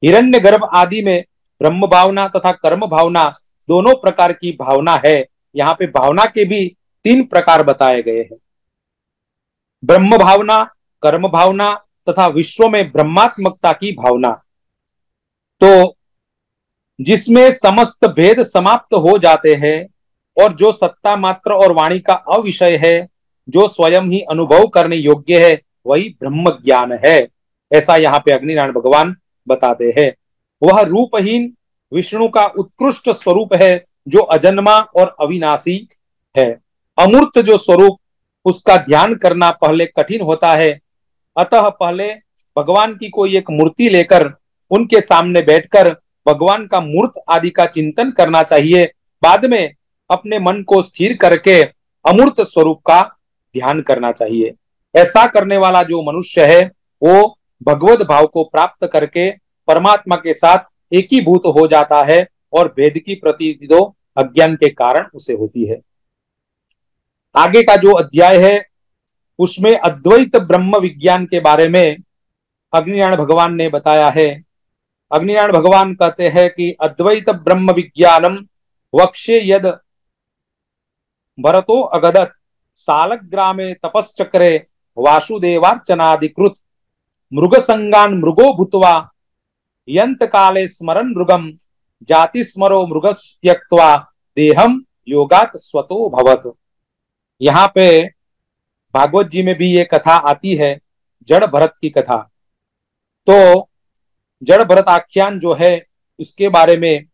हिरण्यगर्भ आदि में ब्रह्म भावना तथा कर्म भावना दोनों प्रकार की भावना है। यहाँ पे भावना के भी 3 प्रकार बताए गए हैं, ब्रह्म भावना, कर्म भावना तथा विश्व में ब्रह्मात्मकता की भावना। तो जिसमें समस्त भेद समाप्त हो जाते हैं और जो सत्ता मात्र और वाणी का अविषय है, जो स्वयं ही अनुभव करने योग्य है, वही ब्रह्म ज्ञान है। ऐसा यहाँ पे अग्नि नारायण भगवान बताते हैं। वह रूपहीन विष्णु का उत्कृष्ट स्वरूप है जो अजन्मा और अविनाशी है। अमूर्त जो स्वरूप उसका ध्यान करना पहले कठिन होता है, अतः पहले भगवान की कोई एक मूर्ति लेकर उनके सामने बैठकर भगवान का मूर्त आदि का चिंतन करना चाहिए। बाद में अपने मन को स्थिर करके अमूर्त स्वरूप का ध्यान करना चाहिए। ऐसा करने वाला जो मनुष्य है वो भगवत भाव को प्राप्त करके परमात्मा के साथ एकीभूत हो जाता है और भेद की प्रतीति तो अज्ञान के कारण उसे होती है। आगे का जो अध्याय है उसमें अद्वैत ब्रह्म विज्ञान के बारे में अग्निनारायण भगवान ने बताया है। अग्निनारायण भगवान कहते हैं कि अद्वैत ब्रह्म विज्ञानम वक्षे यद भरतो अगदत सालग्रामे तपश्चक्रे वासुदेवार्चनाधिकृत मृग संगान मृगो भूत्वा यंत काले स्मरन मृगम जाति स्मरो मृग त्यक्त्वा देहम योगात स्वतो भवत। यहाँ पे भागवत जी में भी ये कथा आती है, जड़ भरत की कथा। तो जड़ भरत आख्यान जो है उसके बारे में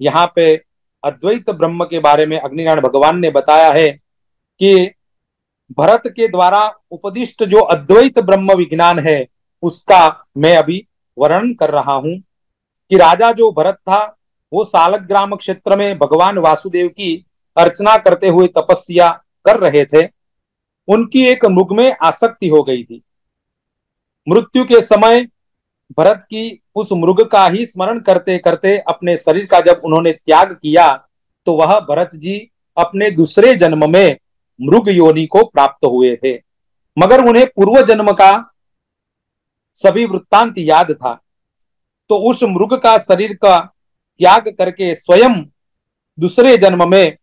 यहाँ पे अद्वैत ब्रह्म के बारे में अग्निनारायण भगवान ने बताया है कि भरत के द्वारा उपदिष्ट जो अद्वैत ब्रह्म विज्ञान है उसका मैं अभी वर्णन कर रहा हूं कि राजा जो भरत था वो सालग्राम क्षेत्र में भगवान वासुदेव की अर्चना करते हुए तपस्या कर रहे थे। उनकी एक मृग में आसक्ति हो गई थी। मृत्यु के समय भरत की उस मृग का ही स्मरण करते करते अपने शरीर का जब उन्होंने त्याग किया तो वह भरत जी अपने दूसरे जन्म में मृग योनि को प्राप्त हुए थे, मगर उन्हें पूर्व जन्म का सभी वृत्तांत याद था। तो उस मृग का शरीर का त्याग करके स्वयं दूसरे जन्म में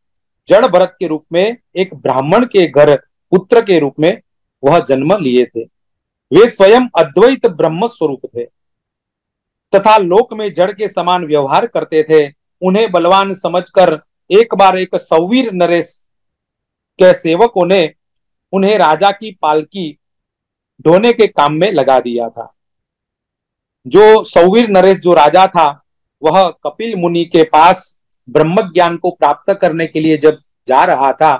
जड़ भरत के रूप में एक ब्राह्मण के घर पुत्र के रूप में वह जन्म लिए थे। वे स्वयं अद्वैत ब्रह्म स्वरूप थे तथा लोक में जड़ के समान व्यवहार करते थे। उन्हें बलवान समझकर एक बार एक सौवीर नरेश के सेवकों ने उन्हें राजा की पालकी ढोने के काम में लगा दिया था। जो सौवीर नरेश जो राजा था वह कपिल मुनि के पास ब्रह्म ज्ञान को प्राप्त करने के लिए जब जा रहा था,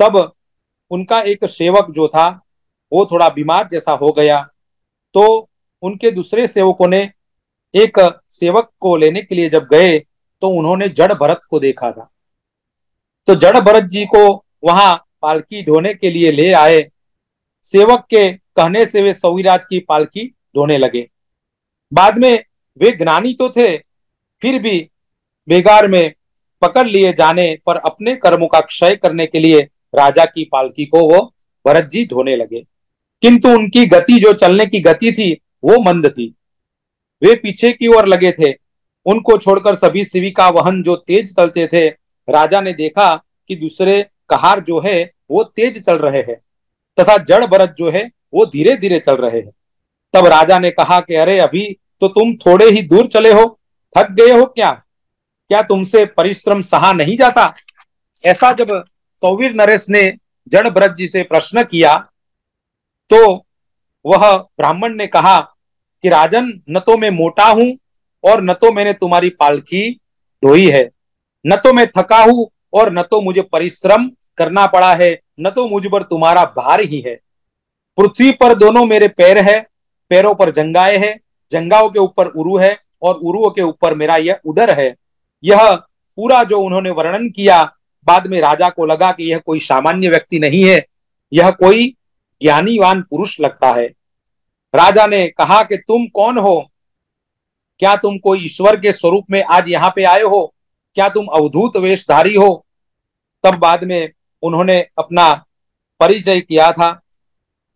तब उनका एक सेवक जो था वो थोड़ा बीमार जैसा हो गया। तो उनके दूसरे सेवकों ने एक सेवक को लेने के लिए जब गए तो उन्होंने जड़ भरत को देखा था। तो जड़ भरत जी को वहां पालकी ढोने के लिए ले आए। सेवक के कहने से वे सौविराज की पालकी ढोने लगे। बाद में वे ज्ञानी तो थे, फिर भी बेगार में पकड़ लिए जाने पर अपने कर्मों का क्षय करने के लिए राजा की पालकी को वो भरत जी ढोने लगे। किंतु उनकी गति, जो चलने की गति थी, वो मंद थी। वे पीछे की ओर लगे थे। उनको छोड़कर सभी सेविका वाहन जो तेज चलते थे। राजा ने देखा कि दूसरे कहार जो है वो तेज चल रहे हैं तथा जड़ भरत जो है वो धीरे धीरे चल रहे हैं। तब राजा ने कहा कि अरे, अभी तो तुम थोड़े ही दूर चले हो, थक गए हो क्या? क्या तुमसे परिश्रम सहा नहीं जाता? ऐसा जब सौवीर नरेश ने जड़ भरत जी से प्रश्न किया तो वह ब्राह्मण ने कहा कि राजन, न तो मैं मोटा हूं और न तो मैंने तुम्हारी पालकी ढोई है, न तो मैं थका हूं और न तो मुझे परिश्रम करना पड़ा है, न तो मुझ पर तुम्हारा भार ही है। पृथ्वी पर दोनों मेरे पैर है, पैरों पर जंगाएं है, जंगाओं के ऊपर उरु है और उरुओं के ऊपर मेरा यह उदर है। यह पूरा जो उन्होंने वर्णन किया, बाद में राजा को लगा कि यह कोई सामान्य व्यक्ति नहीं है, यह कोई ज्ञानीवान पुरुष लगता है। राजा ने कहा कि तुम कौन हो? क्या तुम कोई ईश्वर के स्वरूप में आज यहाँ पे आए हो? क्या तुम अवधूत वेशधारी हो? तब बाद में उन्होंने अपना परिचय किया था।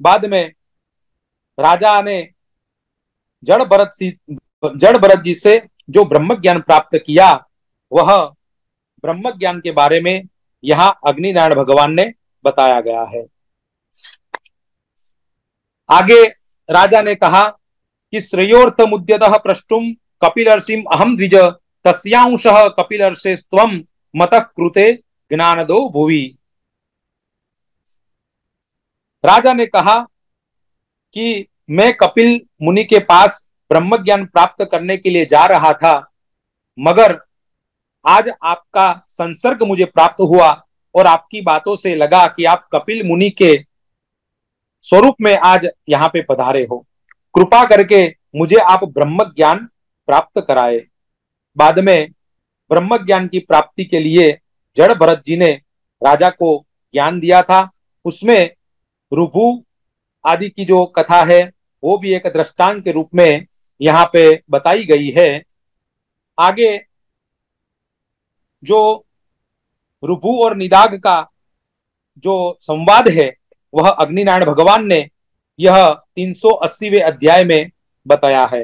बाद में राजा ने जड़ भरत जी से जो ब्रह्म ज्ञान प्राप्त किया, वह ब्रह्म ज्ञान के बारे में यहाँ अग्नि नारायण भगवान ने बताया गया है। आगे राजा ने कहा कि श्रेयोर्थ मुद्यतः प्रष्टुम कपिलर्षिम अहम द्विज तस्यांशः कपिलर्षे त्वं मतः कृते ज्ञानदो भुवि। राजा ने कहा कि मैं कपिल मुनि के पास ब्रह्म ज्ञान प्राप्त करने के लिए जा रहा था, मगर आज आपका संसर्ग मुझे प्राप्त हुआ और आपकी बातों से लगा कि आप कपिल मुनि के स्वरूप में आज यहाँ पे पधारे हो। कृपा करके मुझे आप ब्रह्म ज्ञान प्राप्त कराए। बाद में ब्रह्म ज्ञान की प्राप्ति के लिए जड़ भरत जी ने राजा को ज्ञान दिया था। उसमें रुभु आदि की जो कथा है वो भी एक दृष्टांत के रूप में यहाँ पे बताई गई है। आगे जो रुभु और निदाग का जो संवाद है वह अग्नि नारायण भगवान ने यह 380वें अध्याय में बताया है।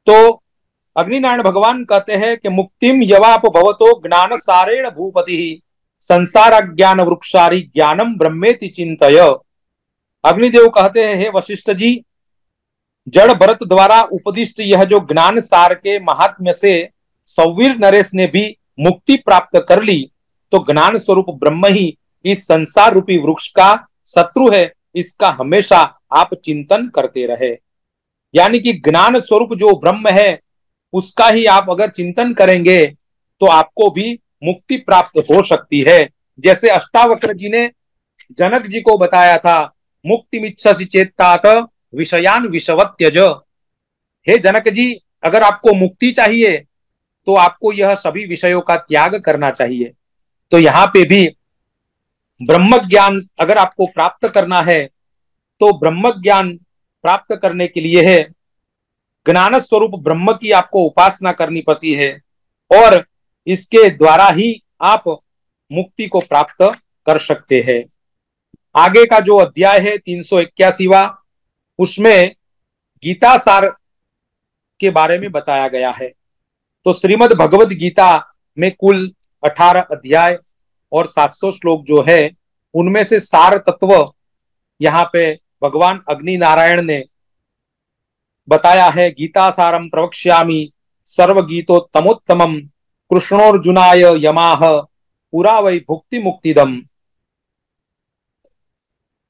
तो अग्नि नारायण भगवान कहते हैं कि मुक्तिम यवाप भवतो ज्ञान सारेण भूपति संसार ज्ञान वृक्षारी ज्ञानम ब्रह्मेति चिंतय। अग्निदेव कहते हैं, हे वशिष्ठ जी, जड़ भरत द्वारा उपदिष्ट यह जो ज्ञान सार के महात्म्य से सौवीर नरेश ने भी मुक्ति प्राप्त कर ली, तो ज्ञान स्वरूप ब्रह्म ही इस संसार रूपी वृक्ष का शत्रु है, इसका हमेशा आप चिंतन करते रहे। यानी कि ज्ञान स्वरूप जो ब्रह्म है उसका ही आप अगर चिंतन करेंगे तो आपको भी मुक्ति प्राप्त हो सकती है। जैसे अष्टावक्र जी ने जनक जी को बताया था, मुक्तिमिच्छसि चेत्तात विषयान विषवत् त्यज। हे जनक जी, अगर आपको मुक्ति चाहिए तो आपको यह सभी विषयों का त्याग करना चाहिए। तो यहाँ पे भी ब्रह्म ज्ञान अगर आपको प्राप्त करना है तो ब्रह्म ज्ञान प्राप्त करने के लिए है ज्ञान स्वरूप ब्रह्म की आपको उपासना करनी पड़ती है और इसके द्वारा ही आप मुक्ति को प्राप्त कर सकते हैं। आगे का जो अध्याय है 381वां, उसमें गीता सार के बारे में बताया गया है। तो श्रीमद् भगवद गीता में कुल 18 अध्याय और 700 श्लोक जो है, उनमें से सार तत्व यहाँ पे भगवान अग्नि नारायण ने बताया है, गीता सारम प्रवक्ष्यामि सर्वगीतोत्तमोत्तमम कृष्णोर्जुनाय यमाह पुरा वै भुक्ति मुक्तिदम।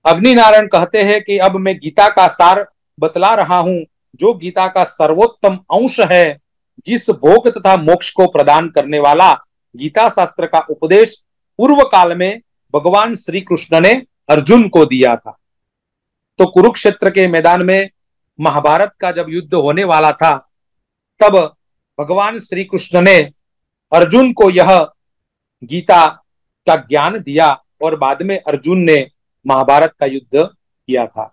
अग्नि नारायण कहते हैं कि अब मैं गीता का सार बतला रहा हूं, जो गीता का सर्वोत्तम अंश है, जिस भोग तथा मोक्ष को प्रदान करने वाला गीता शास्त्र का उपदेश पूर्व काल में भगवान श्री कृष्ण ने अर्जुन को दिया था। तो कुरुक्षेत्र के मैदान में महाभारत का जब युद्ध होने वाला था, तब भगवान श्री कृष्ण ने अर्जुन को यह गीता का ज्ञान दिया और बाद में अर्जुन ने महाभारत का युद्ध किया था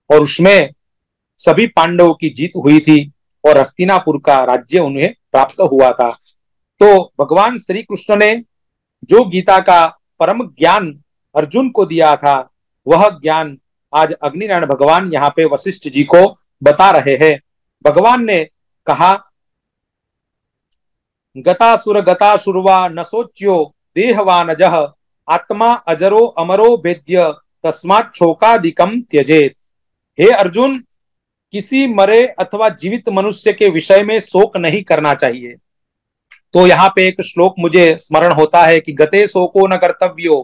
और उसमें सभी पांडवों की जीत हुई थी और हस्तिनापुर का राज्य उन्हें प्राप्त हुआ था। तो भगवान श्री कृष्ण ने जो गीता का परम ज्ञान अर्जुन को दिया था, वह ज्ञान आज अग्निनारायण भगवान यहाँ पे वशिष्ठ जी को बता रहे हैं। भगवान ने कहा, गतासुरवा न सोच्यो देहवानजः आत्मा अजरो अमरो वेद्य तस्मात् शोकादिकम त्यजेत। हे अर्जुन, किसी मरे अथवा जीवित मनुष्य के विषय में शोक नहीं करना चाहिए। तो यहाँ पे एक श्लोक मुझे स्मरण होता है कि गते शोको न कर्तव्यो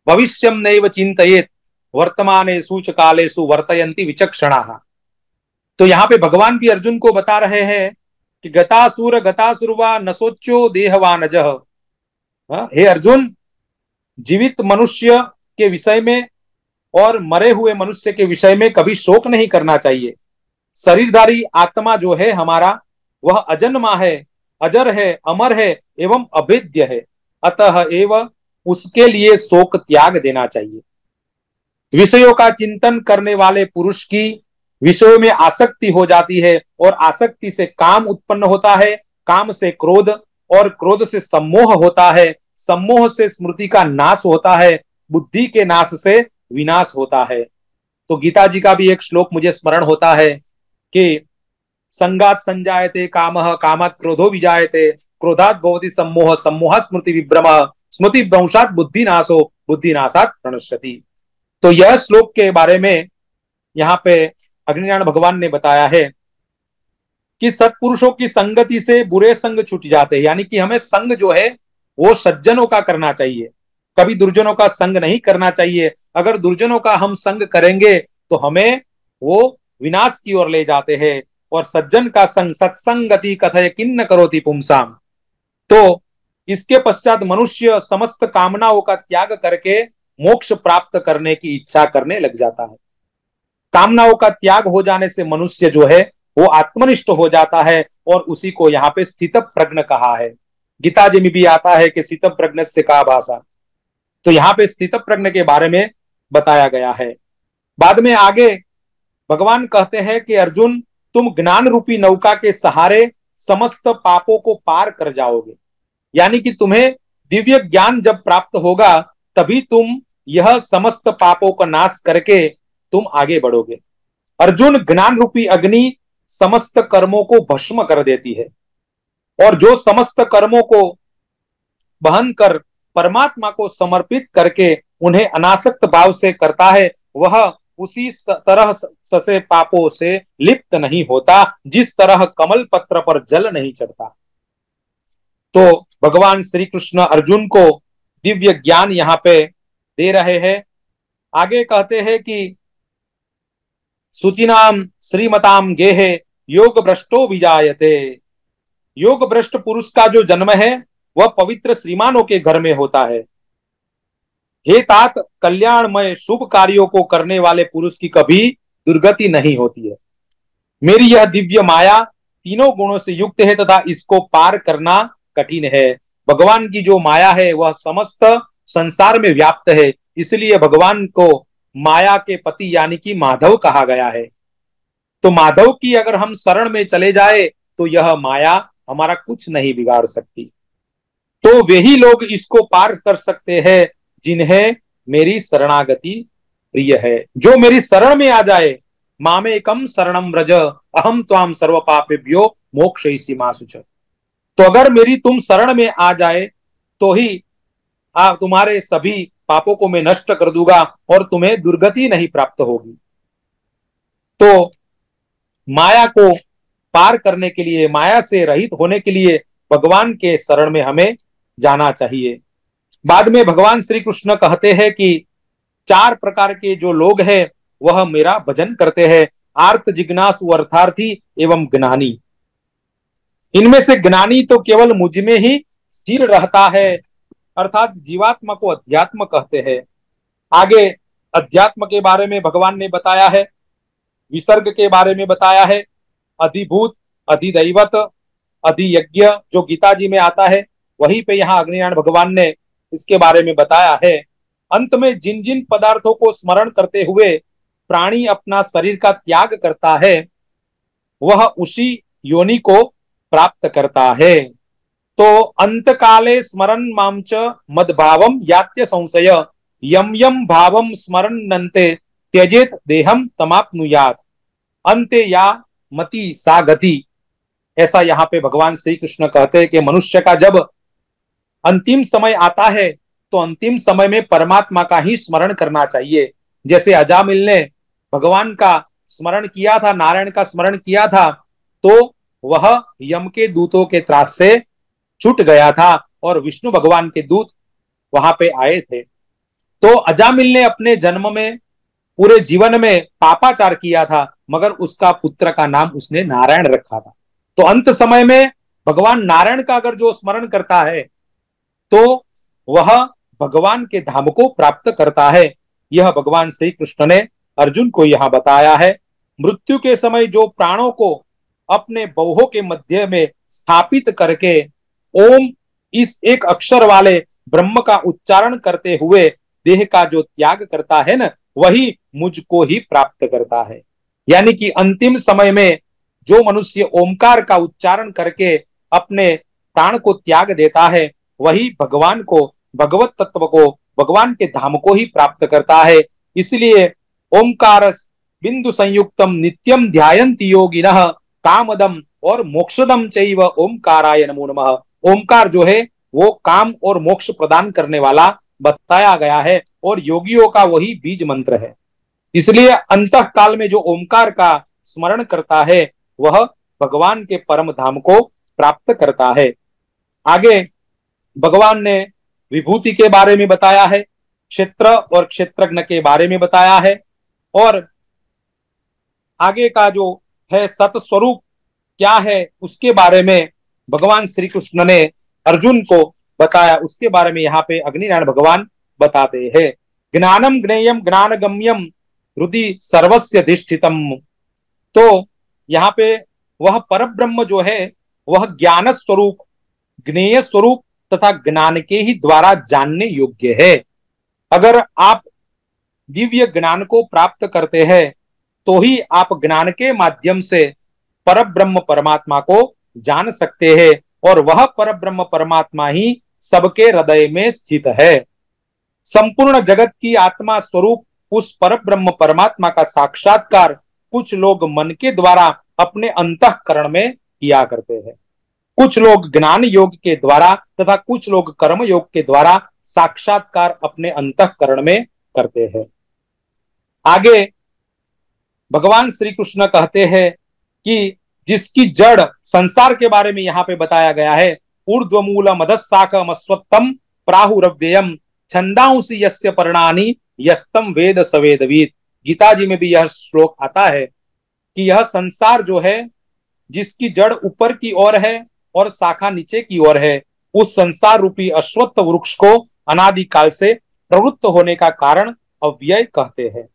भविष्यम नैव चिंतयेत वर्तमानेषु च कालेषु वर्तयन्ति विचक्षणाः। तो यहाँ पे भगवान भी अर्जुन को बता रहे हैं कि गतासुरवा न सोच्यो देहवानजः। हे अर्जुन, जीवित मनुष्य के विषय में और मरे हुए मनुष्य के विषय में कभी शोक नहीं करना चाहिए। शरीरधारी आत्मा जो है हमारा, वह अजन्मा है, अजर है, अमर है एवं अभेद्य है, अतः एवं उसके लिए शोक त्याग देना चाहिए। विषयों का चिंतन करने वाले पुरुष की विषयों में आसक्ति हो जाती है और आसक्ति से काम उत्पन्न होता है, काम से क्रोध और क्रोध से सम्मोह होता है, सम्मोह से स्मृति का नाश होता है, बुद्धि के नाश से विनाश होता है। तो गीता जी का भी एक श्लोक मुझे स्मरण होता है कि संगात संजायते कामः कामात् क्रोधो विजायते क्रोधात् भवति सम्मोह सम्मोह स्मृति विभ्रमः स्मृति भ्रंशात् बुद्धिनाशो बुद्धिनाशात् प्रणश्यति। तो यह श्लोक के बारे में यहाँ पे अग्निनारायण भगवान ने बताया है कि सत्पुरुषों की संगति से बुरे संग छूट जाते हैं, यानी कि हमें संग जो है वो सज्जनों का करना चाहिए, कभी दुर्जनों का संग नहीं करना चाहिए। अगर दुर्जनों का हम संग करेंगे तो हमें वो विनाश की ओर ले जाते हैं, और सज्जन का संग सत्संगति कथय किन्न करोति पुंसाम। तो इसके पश्चात मनुष्य समस्त कामनाओं का त्याग करके मोक्ष प्राप्त करने की इच्छा करने लग जाता है। कामनाओं का त्याग हो जाने से मनुष्य जो है वो आत्मनिष्ठ हो जाता है और उसी को यहाँ पे स्थित प्रज्ञ कहा है। गीता जी में भी आता है कि स्थित प्रज्ञ से का भाषा। तो यहाँ पे स्थित प्रज्ञ के बारे में बताया गया है। बाद में आगे भगवान कहते हैं कि अर्जुन, तुम ज्ञान रूपी नौका के सहारे समस्त पापों को पार कर जाओगे, यानी कि तुम्हें दिव्य ज्ञान जब प्राप्त होगा तभी तुम यह समस्त पापों का नाश करके तुम आगे बढ़ोगे। अर्जुन, ज्ञान रूपी अग्नि समस्त कर्मों को भस्म कर देती है, और जो समस्त कर्मों को बहन कर परमात्मा को समर्पित करके उन्हें अनासक्त भाव से करता है, वह उसी तरह से पापों से लिप्त नहीं होता जिस तरह कमल पत्र पर जल नहीं चढ़ता। तो भगवान श्री कृष्ण अर्जुन को दिव्य ज्ञान यहाँ पे दे रहे हैं। आगे कहते हैं कि सुचिनाम श्रीमताम गेहे योग भ्रष्टो विजायते। योग भ्रष्ट पुरुष का जो जन्म है वह पवित्र श्रीमानों के घर में होता है। हे तात, कल्याणमय शुभ कार्यों को करने वाले पुरुष की कभी दुर्गति नहीं होती है। मेरी यह दिव्य माया तीनों गुणों से युक्त है तथा इसको पार करना कठिन है। भगवान की जो माया है वह समस्त संसार में व्याप्त है, इसलिए भगवान को माया के पति यानी कि माधव कहा गया है। तो माधव की अगर हम शरण में चले जाए तो यह माया हमारा कुछ नहीं बिगाड़ सकती। तो वे ही लोग इसको पार कर सकते हैं जिन्हें मेरी शरणागति प्रिय है। जो मेरी शरण में आ जाए, मामेकम शरणम व्रज अहम त्वाम सर्व पापेभ्यो मोक्षयिष्यामि मा शुच। तो अगर मेरी तुम शरण में आ जाए तो ही तुम्हारे सभी पापों को मैं नष्ट कर दूंगा और तुम्हें दुर्गति नहीं प्राप्त होगी। तो माया को पार करने के लिए, माया से रहित होने के लिए भगवान के शरण में हमें जाना चाहिए। बाद में भगवान श्री कृष्ण कहते हैं कि 4 प्रकार के जो लोग हैं वह मेरा भजन करते हैं, आर्त, जिज्ञासु, अर्थार्थी एवं ज्ञानी। इनमें से ज्ञानी तो केवल मुझ में ही स्थिर रहता है, अर्थात जीवात्मा को अध्यात्म कहते हैं। आगे अध्यात्म के बारे में भगवान ने बताया है, विसर्ग के बारे में बताया है, अधिभूत, अधिदैवत, अधियज्ञ जो गीता जी में आता है, वहीं पे यहाँ अग्निनारायण भगवान ने इसके बारे में बताया है। अंत में जिन जिन पदार्थों को स्मरण करते हुए प्राणी अपना शरीर का त्याग करता है वह उसी योनि को प्राप्त करता है। तो अंत काले स्मरण मामच मदभावम यात्य संशय यम यम भावम स्मरण नंते त्यजेत देहम तमाप्नुयात अंते या मति सा गति। ऐसा यहाँ पे भगवान श्री कृष्ण कहते हैं कि मनुष्य का जब अंतिम समय आता है तो अंतिम समय में परमात्मा का ही स्मरण करना चाहिए। जैसे अजामिल ने भगवान का स्मरण किया था, नारायण का स्मरण किया था, तो वह यम के दूतों के त्रास से छूट गया था और विष्णु भगवान के दूत वहां पे आए थे। तो अजामिल ने अपने जन्म में, पूरे जीवन में पापाचार किया था, मगर उसका पुत्र का नाम उसने नारायण रखा था। तो अंत समय में भगवान नारायण का अगर जो स्मरण करता है तो वह भगवान के धाम को प्राप्त करता है। यह भगवान श्री कृष्ण ने अर्जुन को यहां बताया है। मृत्यु के समय जो प्राणों को अपने बौहों के मध्य में स्थापित करके ओम इस एक अक्षर वाले ब्रह्म का उच्चारण करते हुए देह का जो त्याग करता है ना, वही मुझको ही प्राप्त करता है। यानी कि अंतिम समय में जो मनुष्य ओमकार का उच्चारण करके अपने प्राण को त्याग देता है वही भगवान को, भगवत तत्व को, भगवान के धाम को ही प्राप्त करता है। इसलिए ओमकारस बिंदु संयुक्तम नित्यम ध्यायन्ति योगिनः कामदम और मोक्षदम चैव ओमकाराय नमो नमः। ओमकार जो है वो काम और मोक्ष प्रदान करने वाला बताया गया है और योगियों का वही बीज मंत्र है। इसलिए अंतः काल में जो ओमकार का स्मरण करता है वह भगवान के परम धाम को प्राप्त करता है। आगे भगवान ने विभूति के बारे में बताया है, क्षेत्र और क्षेत्रज्ञ के बारे में बताया है, और आगे का जो है सतस्वरूप क्या है उसके बारे में भगवान श्री कृष्ण ने अर्जुन को बताया। उसके बारे में यहाँ पे अग्निनारायण भगवान बताते हैं। ज्ञानम ज्ञेयम ज्ञानगम्यम हृदि सर्वस्य अधिष्ठितम। तो यहाँ पे वह परब्रह्म जो है वह ज्ञान स्वरूप, ज्ञेय स्वरूप तथा ज्ञान के ही द्वारा जानने योग्य है। अगर आप दिव्य ज्ञान को प्राप्त करते हैं तो ही आप ज्ञान के माध्यम से परब्रह्म परमात्मा को जान सकते हैं, और वह परब्रह्म परमात्मा ही सबके हृदय में स्थित है। संपूर्ण जगत की आत्मा स्वरूप उस परब्रह्म परमात्मा का साक्षात्कार कुछ लोग मन के द्वारा अपने अंतःकरण में किया करते हैं, कुछ लोग ज्ञान योग के द्वारा तथा कुछ लोग कर्म योग के द्वारा साक्षात्कार अपने अंतःकरण में करते हैं। आगे भगवान श्री कृष्ण कहते हैं कि जिसकी जड़ संसार के बारे में यहाँ पे बताया गया है, ऊर्ध्वमूल मदस्साकम अश्वत्थम प्राहुरव्ययम छंदांसि यस्य पर्णानि यस्तम वेद सवेदवीत। गीता जी में भी यह श्लोक आता है कि यह संसार जो है जिसकी जड़ ऊपर की ओर है और शाखा नीचे की ओर है, उस संसार रूपी अश्वत्थ वृक्ष को अनादिकाल से प्रवृत्त होने का कारण अव्यय कहते हैं।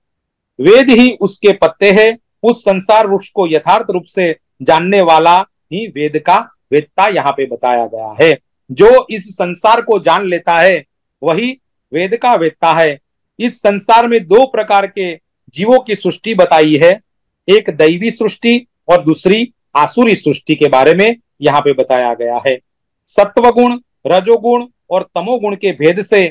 वेद ही उसके पत्ते हैं। उस संसार वृक्ष को यथार्थ रूप से जानने वाला ही वेद का वेदता यहाँ पे बताया गया है। जो इस संसार को जान लेता है वही वेद का वेदता है। इस संसार में 2 प्रकार के जीवों की सृष्टि बताई है, एक दैवी सृष्टि और दूसरी आसुरी सृष्टि के बारे में यहाँ पे बताया गया है। सत्वगुण, रजोगुण और तमोगुण के भेद से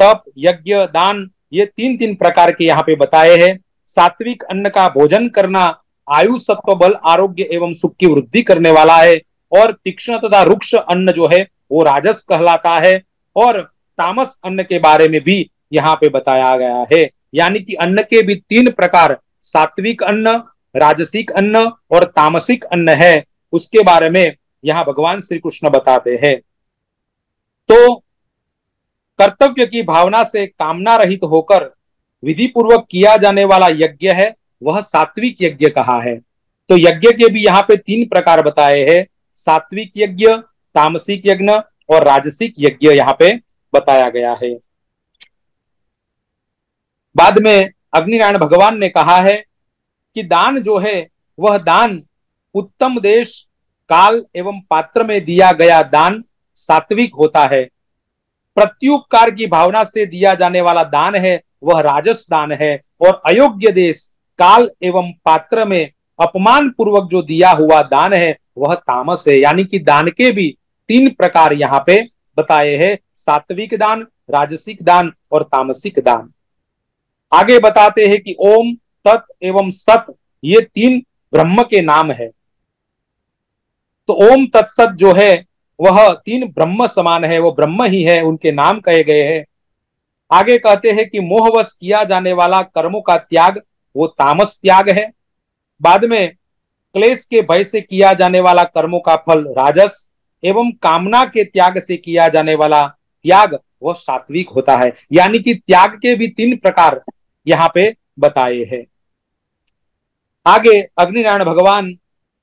तप, यज्ञ, दान ये 3 प्रकार के यहाँ पे बताए हैं। सात्विक अन्न का भोजन करना आयु, सत्व, बल, आरोग्य एवं सुख की वृद्धि करने वाला है, और तीक्ष्ण तथा रुक्ष अन्न जो है वो राजस कहलाता है, और तामस अन्न के बारे में भी यहाँ पे बताया गया है। यानी कि अन्न के भी 3 प्रकार, सात्विक अन्न, राजसिक अन्न और तामसिक अन्न है, उसके बारे में यहाँ भगवान श्री कृष्ण बताते हैं। तो कर्तव्य की भावना से कामना रहित होकर विधि पूर्वक किया जाने वाला यज्ञ है, वह सात्विक यज्ञ कहा है। तो यज्ञ के भी यहाँ पे 3 प्रकार बताए हैं, सात्विक यज्ञ, तामसिक यज्ञ और राजसिक यज्ञ यहाँ पे बताया गया है। बाद में अग्निनारायण भगवान ने कहा है कि दान जो है वह दान उत्तम देश, काल एवं पात्र में दिया गया दान सात्विक होता है। प्रत्युपकार की भावना से दिया जाने वाला दान है वह राजस दान है, और अयोग्य देश, काल एवं पात्र में अपमान पूर्वक जो दिया हुआ दान है वह तामस है। यानी कि दान के भी 3 प्रकार यहाँ पे बताए हैं, सात्विक दान, राजसिक दान और तामसिक दान। आगे बताते हैं कि ओम, तत् एवं सत, ये 3 ब्रह्म के नाम है। तो ओम तत्सत जो है वह 3 ब्रह्म समान है, वो ब्रह्म ही है, उनके नाम कहे गए हैं। आगे कहते हैं कि मोहवश किया जाने वाला कर्मों का त्याग वो तामस त्याग है। बाद में क्लेश के भय से किया जाने वाला कर्मों का फल राजस, एवं कामना के त्याग से किया जाने वाला त्याग वह सात्विक होता है। यानी कि त्याग के भी 3 प्रकार यहाँ पे बताए हैं। आगे अग्निनारायण भगवान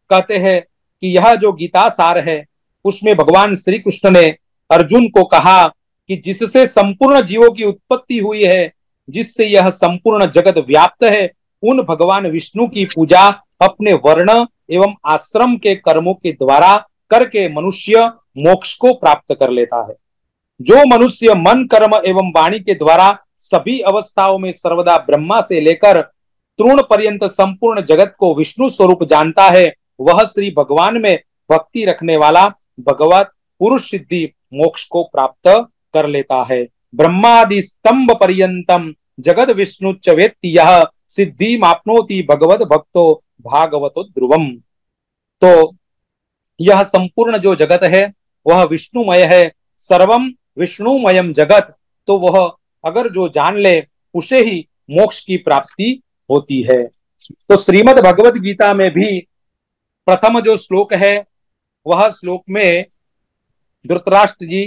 कहते हैं कि यह जो गीता सार है उसमें भगवान श्री कृष्ण ने अर्जुन को कहा कि जिससे संपूर्ण जीवों की उत्पत्ति हुई है, जिससे यह संपूर्ण जगत व्याप्त है, उन भगवान विष्णु की पूजा अपने वर्ण एवं आश्रम के कर्मों के द्वारा करके मनुष्य मोक्ष को प्राप्त कर लेता है। जो मनुष्य मन, कर्म एवं वाणी के द्वारा सभी अवस्थाओं में सर्वदा ब्रह्मा से लेकर तृण पर्यंत संपूर्ण जगत को विष्णु स्वरूप जानता है, वह श्री भगवान में भक्ति रखने वाला भगवत पुरुष सिद्धि मोक्ष को प्राप्त कर लेता है। ब्रह्मादि स्तंभ पर्यंतम जगत विष्णु च वेत्ति यह सिद्धि माप्नोति भगवत भक्तो भागवतो ध्रुवम। तो यह संपूर्ण जो जगत है वह विष्णुमय है, सर्वम विष्णुमयम जगत। तो वह अगर जो जान ले उसे ही मोक्ष की प्राप्ति होती है। तो श्रीमद् भगवत गीता में भी प्रथम जो श्लोक है वह श्लोक में धृतराष्ट्र जी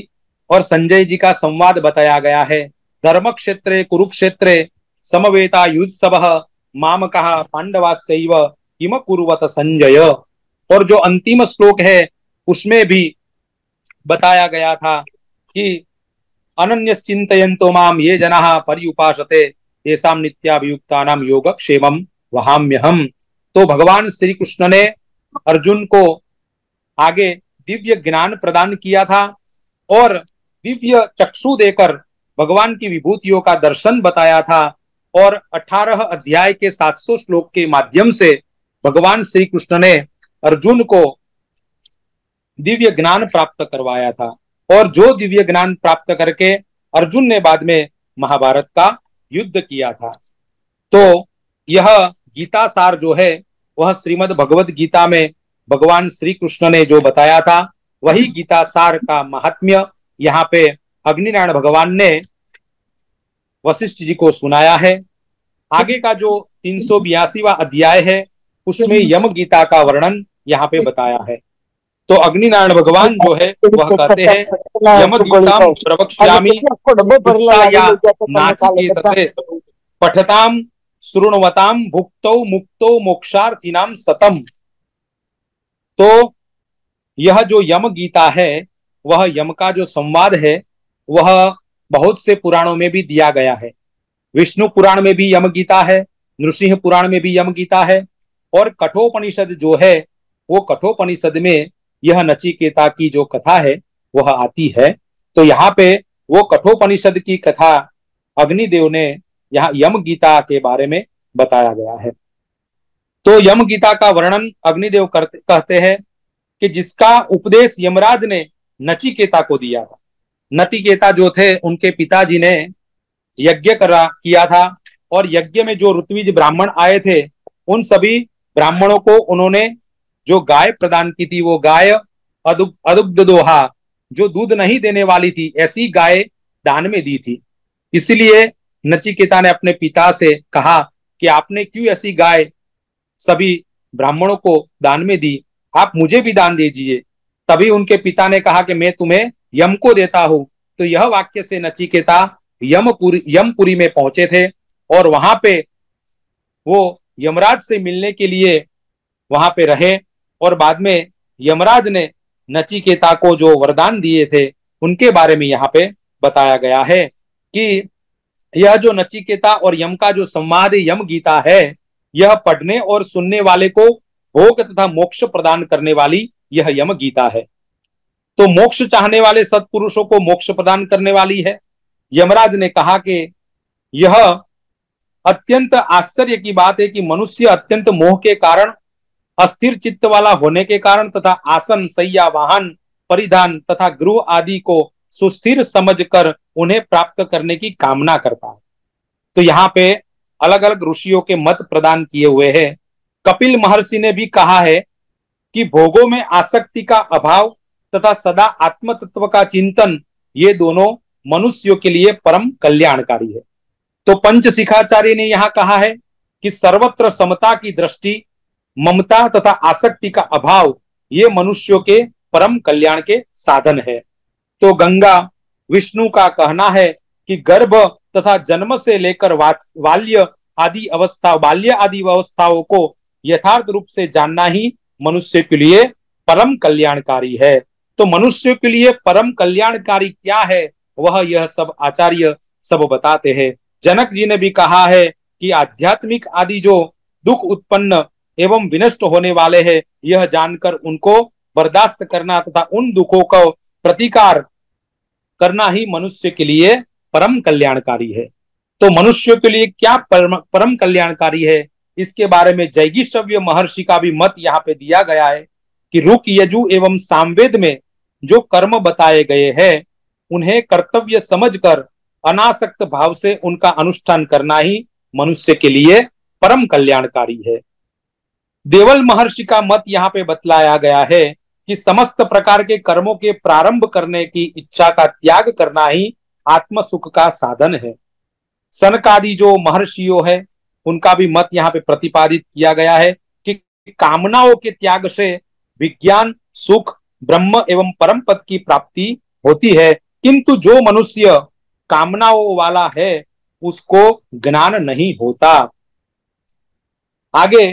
और संजय जी का संवाद बताया गया है। धर्म क्षेत्रे कुरुक्षेत्रे समवेता युत्सवः मामकः पांडवाश्चैव किम कुर्वत संजय। और जो अंतिम श्लोक है उसमें भी बताया गया था कि अनन्यश्चिन्तयन्तो माम ये जनाः पर्युपासते येषां नित्याभियुक्तानां योगक्षेमं वहाम्यहम्। तो भगवान श्री कृष्ण ने अर्जुन को आगे दिव्य ज्ञान प्रदान किया था और दिव्य चक्षु देकर भगवान की विभूतियों का दर्शन बताया था, और 18 अध्याय के 700 श्लोक के माध्यम से भगवान श्री कृष्ण ने अर्जुन को दिव्य ज्ञान प्राप्त करवाया था। और जो दिव्य ज्ञान प्राप्त करके अर्जुन ने बाद में महाभारत का युद्ध किया था। तो यह गीता सार जो है वह श्रीमद् भगवत गीता में भगवान श्री कृष्ण ने जो बताया था वही गीता सार का महात्म्य यहाँ पे अग्निनारायण भगवान ने वशिष्ठ जी को सुनाया है। आगे का जो 382वां अध्याय है उसमें यम गीता का वर्णन यहाँ पे बताया है। तो अग्निनारायण भगवान जो है वह कहते हैं यम गीताम प्रवक्ष्यामि या नाचिकेतसे पठताम शृण्वताम भुक्तौ मुक्तौ मोक्षार्थिनाम सतम। तो यह जो यम गीता है वह यम का जो संवाद है वह बहुत से पुराणों में भी दिया गया है। विष्णु पुराण में भी यम गीता है, नृसिंह पुराण में भी यम गीता है, और कठोपनिषद जो है वो कठोपनिषद में यह नचिकेता की जो कथा है वह आती है। तो यहाँ पे वो कठोपनिषद की कथा अग्निदेव ने यहाँ यम गीता के बारे में बताया गया है। तो यम गीता का वर्णन अग्निदेव कहते हैं कि जिसका उपदेश यमराज ने नचिकेता को दिया था। नचिकेता जो थे उनके पिताजी ने यज्ञ किया था, और यज्ञ में जो ऋत्विज ब्राह्मण आए थे उन सभी ब्राह्मणों को उन्होंने जो गाय प्रदान की थी वो गाय अदुग्ध दोहा, जो दूध नहीं देने वाली थी, ऐसी गाय दान में दी थी। इसलिए नचिकेता ने अपने पिता से कहा कि आपने क्यों ऐसी गाय सभी ब्राह्मणों को दान में दी, आप मुझे भी दान दे दीजिए। तभी उनके पिता ने कहा कि मैं तुम्हें यम को देता हूं। तो यह वाक्य से नचिकेता यमपुरी में पहुंचे थे और वहां पे वो यमराज से मिलने के लिए वहां पे रहे और बाद में यमराज ने नचिकेता को जो वरदान दिए थे उनके बारे में यहाँ पे बताया गया है कि यह जो नचिकेता और यम का जो संवाद यम गीता है, यह पढ़ने और सुनने वाले को भोग तथा मोक्ष प्रदान करने वाली यह यम गीता है। तो मोक्ष चाहने वाले सत्पुरुषों को मोक्ष प्रदान करने वाली है। यमराज ने कहा कि यह अत्यंत आश्चर्य की बात है कि मनुष्य अत्यंत मोह के कारण, अस्थिर चित्त वाला होने के कारण तथा आसन, सैया, वाहन, परिधान तथा गृह आदि को सुस्थिर समझकर उन्हें प्राप्त करने की कामना करता है। तो यहाँ पे अलग अलग ऋषियों के मत प्रदान किए हुए हैं। कपिल महर्षि ने भी कहा है कि भोगों में आसक्ति का अभाव तथा सदा आत्म तत्व का चिंतन, ये दोनों मनुष्यों के लिए परम कल्याणकारी है। तो पंचशिखाचार्य ने यहां कहा है कि सर्वत्र समता की दृष्टि, ममता तथा आसक्ति का अभाव, ये मनुष्यों के परम कल्याण के साधन है। तो गंगा विष्णु का कहना है कि गर्भ तथा जन्म से लेकर बाल्य आदि अवस्थाओं को यथार्थ रूप से जानना ही मनुष्य के लिए परम कल्याणकारी है। तो मनुष्य के लिए परम कल्याणकारी क्या है, वह यह सब आचार्य सब बताते हैं। जनक जी ने भी कहा है कि आध्यात्मिक आदि जो दुख उत्पन्न एवं विनष्ट होने वाले हैं, यह जानकर उनको बर्दाश्त करना तथा उन दुखों को प्रतिकार करना ही मनुष्य के लिए परम कल्याणकारी है। तो मनुष्य के लिए क्या परम कल्याणकारी है, इसके बारे में जैगीषव्य महर्षि का भी मत यहाँ पे दिया गया है कि रुक, यजु एवं सामवेद में जो कर्म बताए गए हैं, उन्हें कर्तव्य समझकर अनासक्त भाव से उनका अनुष्ठान करना ही मनुष्य के लिए परम कल्याणकारी है। देवल महर्षि का मत यहाँ पे बतलाया गया है कि समस्त प्रकार के कर्मों के प्रारंभ करने की इच्छा का त्याग करना ही आत्म सुख का साधन है। सनकादि जो महर्षियों है, उनका भी मत यहाँ पे प्रतिपादित किया गया है कि कामनाओं के त्याग से विज्ञान, सुख, ब्रह्म एवं परम पद की प्राप्ति होती है, किंतु जो मनुष्य कामनाओं वाला है उसको ज्ञान नहीं होता। आगे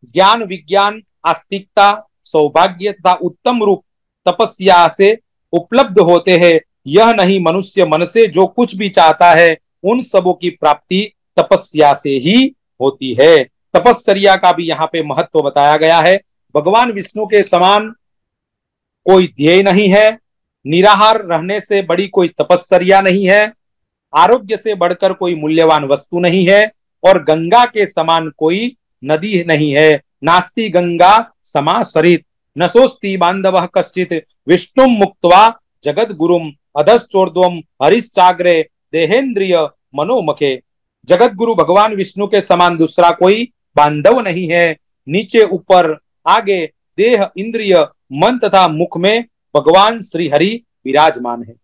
ज्ञान, विज्ञान, आस्तिकता, सौभाग्य तथा उत्तम रूप तपस्या से उपलब्ध होते हैं। यह नहीं, मनुष्य मन से जो कुछ भी चाहता है उन सबों की प्राप्ति तपस्या से ही होती है। तपश्चर्या का भी यहाँ पे महत्व बताया गया है। भगवान विष्णु के समान कोई ध्येय नहीं है, निराहार रहने से बड़ी कोई तपश्चर्या नहीं है, आरोग्य से बढ़कर कोई मूल्यवान वस्तु नहीं है, और गंगा के समान कोई नदी नहीं है। नास्ति गंगा समा सरित, नसोस्ति बांधवः कश्चित, विष्णु मुक्त्वा जगत गुरुम अधश्चोर्ध्वम हरिश्चाग्रे देहेन्द्रिय मनोमखे। जगत गुरु भगवान विष्णु के समान दूसरा कोई बांधव नहीं है। नीचे ऊपर आगे देह, इंद्रिय, मन तथा मुख में भगवान श्री हरि विराजमान है।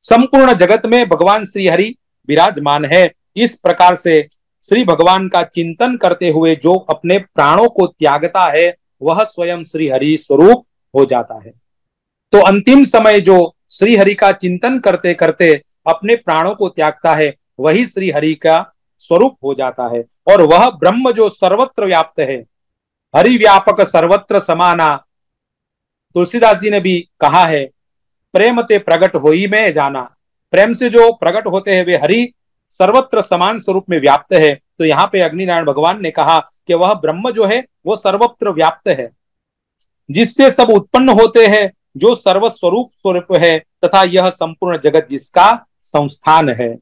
संपूर्ण जगत में भगवान श्री हरि विराजमान है। इस प्रकार से श्री भगवान का चिंतन करते हुए जो अपने प्राणों को त्यागता है, वह स्वयं श्री हरि स्वरूप हो जाता है। तो अंतिम समय जो श्री हरि का चिंतन करते करते अपने प्राणों को त्यागता है, वही श्री हरि का स्वरूप हो जाता है। और वह ब्रह्म जो सर्वत्र व्याप्त है, हरि व्यापक सर्वत्र समाना। तुलसीदास जी ने भी कहा है, प्रेम ते प्रगट होई में जाना। प्रेम से जो प्रकट होते हैं वे हरि सर्वत्र समान स्वरूप में व्याप्त है। तो यहाँ पे अग्निनारायण भगवान ने कहा कि वह ब्रह्म जो है वो सर्वत्र व्याप्त है, जिससे सब उत्पन्न होते हैं, जो सर्वस्वरूप स्वरूप है, तथा यह संपूर्ण जगत जिसका संस्थान है,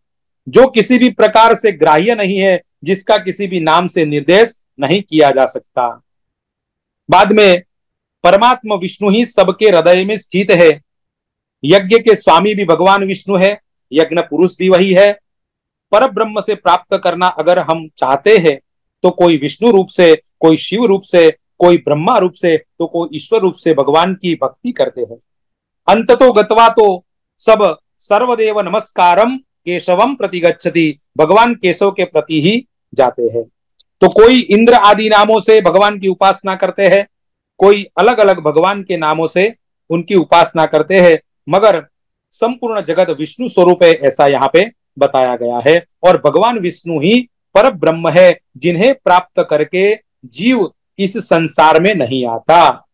जो किसी भी प्रकार से ग्राह्य नहीं है, जिसका किसी भी नाम से निर्देश नहीं किया जा सकता। बाद में परमात्मा विष्णु ही सबके हृदय में स्थित है। यज्ञ के स्वामी भी भगवान विष्णु है, यज्ञ पुरुष भी वही है। पर ब्रह्म से प्राप्त करना अगर हम चाहते हैं तो कोई विष्णु रूप से, कोई शिव रूप से, कोई ब्रह्मा रूप से, तो कोई ईश्वर रूप से भगवान की भक्ति करते हैं। अंततो गत्वा तो सब सर्वदेव नमस्कारम केशवम प्रति गच्छति, भगवान केशव के प्रति ही जाते हैं। तो कोई इंद्र आदि नामों से भगवान की उपासना करते हैं, कोई अलग अलग भगवान के नामों से उनकी उपासना करते हैं, मगर संपूर्ण जगत विष्णु स्वरूप है ऐसा यहाँ पे बताया गया है। और भगवान विष्णु ही पर ब्रह्म है, जिन्हें प्राप्त करके जीव इस संसार में नहीं आता।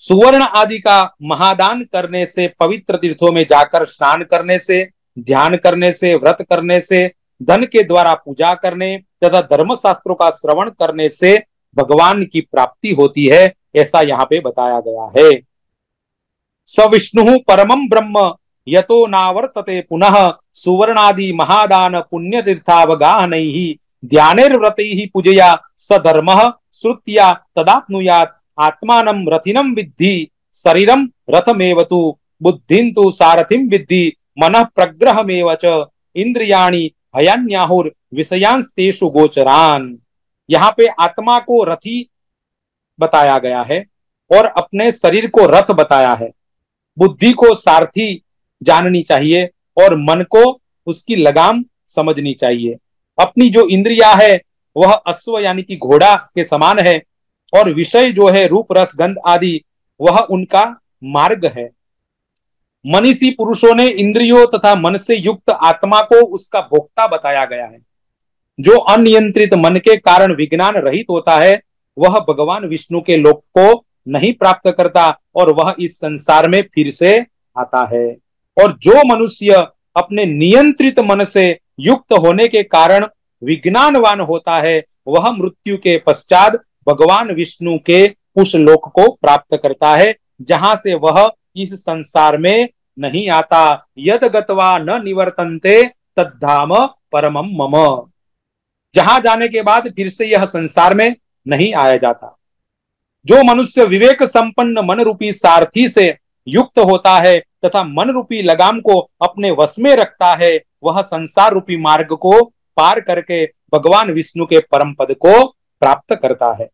सुवर्ण आदि का महादान करने से, पवित्र तीर्थों में जाकर स्नान करने से, ध्यान करने से, व्रत करने से, धन के द्वारा पूजा करने तथा धर्म शास्त्रों का श्रवण करने से भगवान की प्राप्ति होती है, ऐसा यहाँ पे बताया गया है। स विष्णु परमं ब्रह्म यतो नावर्तते पुनः सुवर्णादि महादान पुण्य तीर्थावगाहनैहि ध्यानेर्व्रतैहि पूजया स धर्मः श्रुत्या तदाप्नुयात् आत्मानं रथिनं विद्धि शरीरं रथमेव तु बुद्धिं तु सारथिं विद्धि मनः प्रग्रहमेव च इंद्रियाणि हयान्याहुर विषयांस्तेषु गोचरान। यहाँ पे आत्मा को रथी बताया गया है और अपने शरीर को रथ बताया है। बुद्धि को सारथी जाननी चाहिए और मन को उसकी लगाम समझनी चाहिए। अपनी जो इंद्रिया है वह अश्व यानी कि घोड़ा के समान है और विषय जो है रूप रस गंध आदि वह उनका मार्ग है। मनीषी पुरुषों ने इंद्रियों तथा मन से युक्त आत्मा को उसका भोक्ता बताया गया है। जो अनियंत्रित मन के कारण विज्ञान रहित होता है वह भगवान विष्णु के लोक को नहीं प्राप्त करता और वह इस संसार में फिर से आता है। और जो मनुष्य अपने नियंत्रित मन से युक्त होने के कारण विज्ञानवान होता है वह मृत्यु के पश्चात भगवान विष्णु के उस लोक को प्राप्त करता है जहां से वह इस संसार में नहीं आता। यद गत्वा न निवर्तन्ते तद्धाम परमं मम। जहां जाने के बाद फिर से यह संसार में नहीं आया जाता। जो मनुष्य विवेक संपन्न मन रूपी सारथी से युक्त होता है तथा मन रूपी लगाम को अपने वश में रखता है वह संसार रूपी मार्ग को पार करके भगवान विष्णु के परम पद को प्राप्त करता है।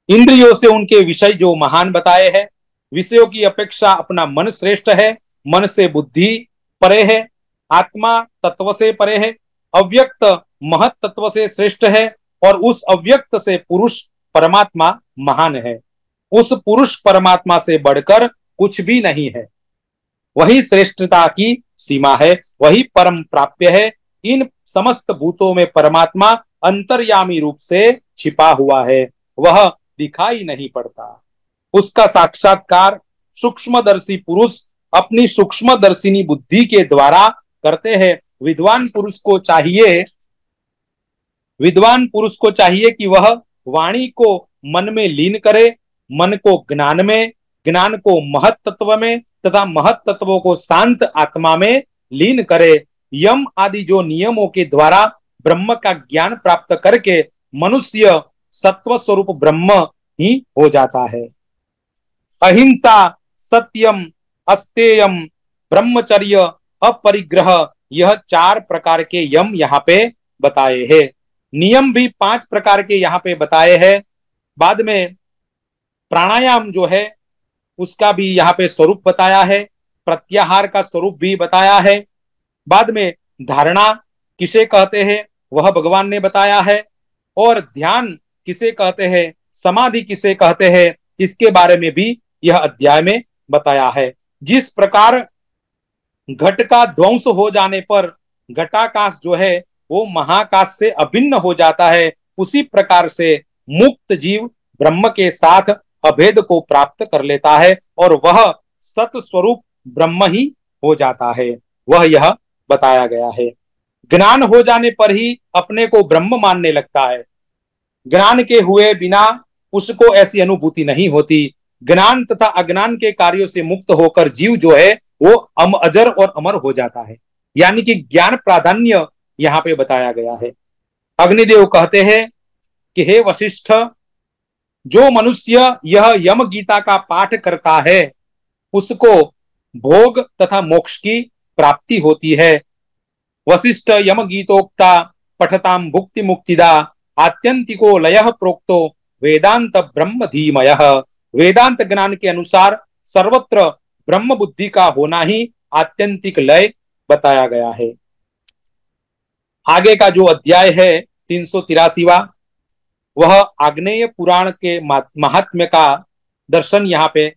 इंद्रियों से उनके विषय जो महान बताए हैं, विषयों की अपेक्षा अपना मन श्रेष्ठ है, मन से बुद्धि परे है, आत्मा तत्व से परे है, अव्यक्त महत तत्व से श्रेष्ठ है और उस अव्यक्त से पुरुष परमात्मा महान है। उस पुरुष परमात्मा से बढ़कर कुछ भी नहीं है, वही श्रेष्ठता की सीमा है, वही परम प्राप्य है। इन समस्त भूतों में परमात्मा अंतर्यामी रूप से छिपा हुआ है, वह दिखाई नहीं पड़ता। उसका साक्षात्कार सूक्ष्मदर्शी पुरुष अपनी सूक्ष्मदर्शिनी बुद्धि के द्वारा करते हैं। विद्वान पुरुष को चाहिए कि वह वाणी को मन में लीन करे, मन को ज्ञान में, ज्ञान को महत तत्व में तथा महत तत्वों को शांत आत्मा में लीन करे। यम आदि जो नियमों के द्वारा ब्रह्म का ज्ञान प्राप्त करके मनुष्य सत्व स्वरूप ब्रह्म ही हो जाता है। अहिंसा, सत्यम, अस्तेयम, ब्रह्मचर्य, अपरिग्रह, यह 4 प्रकार के यम यहाँ पे बताए हैं। नियम भी 5 प्रकार के यहाँ पे बताए हैं। बाद में प्राणायाम जो है उसका भी यहाँ पे स्वरूप बताया है, प्रत्याहार का स्वरूप भी बताया है। बाद में धारणा किसे कहते हैं वह भगवान ने बताया है और ध्यान किसे कहते हैं, समाधि किसे कहते हैं, इसके बारे में भी यह अध्याय में बताया है। जिस प्रकार घट का ध्वंस हो जाने पर घटाकाश जो है वो महाकाश से अभिन्न हो जाता है, उसी प्रकार से मुक्त जीव ब्रह्म के साथ अभेद को प्राप्त कर लेता है और वह सत स्वरूप ब्रह्म ही हो जाता है, वह यह बताया गया है। ज्ञान हो जाने पर ही अपने को ब्रह्म मानने लगता है, ज्ञान के हुए बिना उसको ऐसी अनुभूति नहीं होती। ज्ञान तथा अज्ञान के कार्यों से मुक्त होकर जीव जो है वो अजर और अमर हो जाता है, यानी कि ज्ञान प्राधान्य यहाँ पे बताया गया है। अग्निदेव कहते हैं कि हे वशिष्ठ, जो मनुष्य यह यम गीता का पाठ करता है उसको भोग तथा मोक्ष की प्राप्ति होती है। वशिष्ठ यम गीतोक्ता पठताम भुक्ति मुक्तिदा आत्यंतिको लयः प्रोक्तो वेदांत ब्रह्म धीमयः। वेदांत ज्ञान के अनुसार सर्वत्र ब्रह्म बुद्धि का होना ही आत्यंतिक लय बताया गया है। आगे का जो अध्याय है 383वां, वह आग्नेय पुराण के महात्म्य का दर्शन यहाँ पे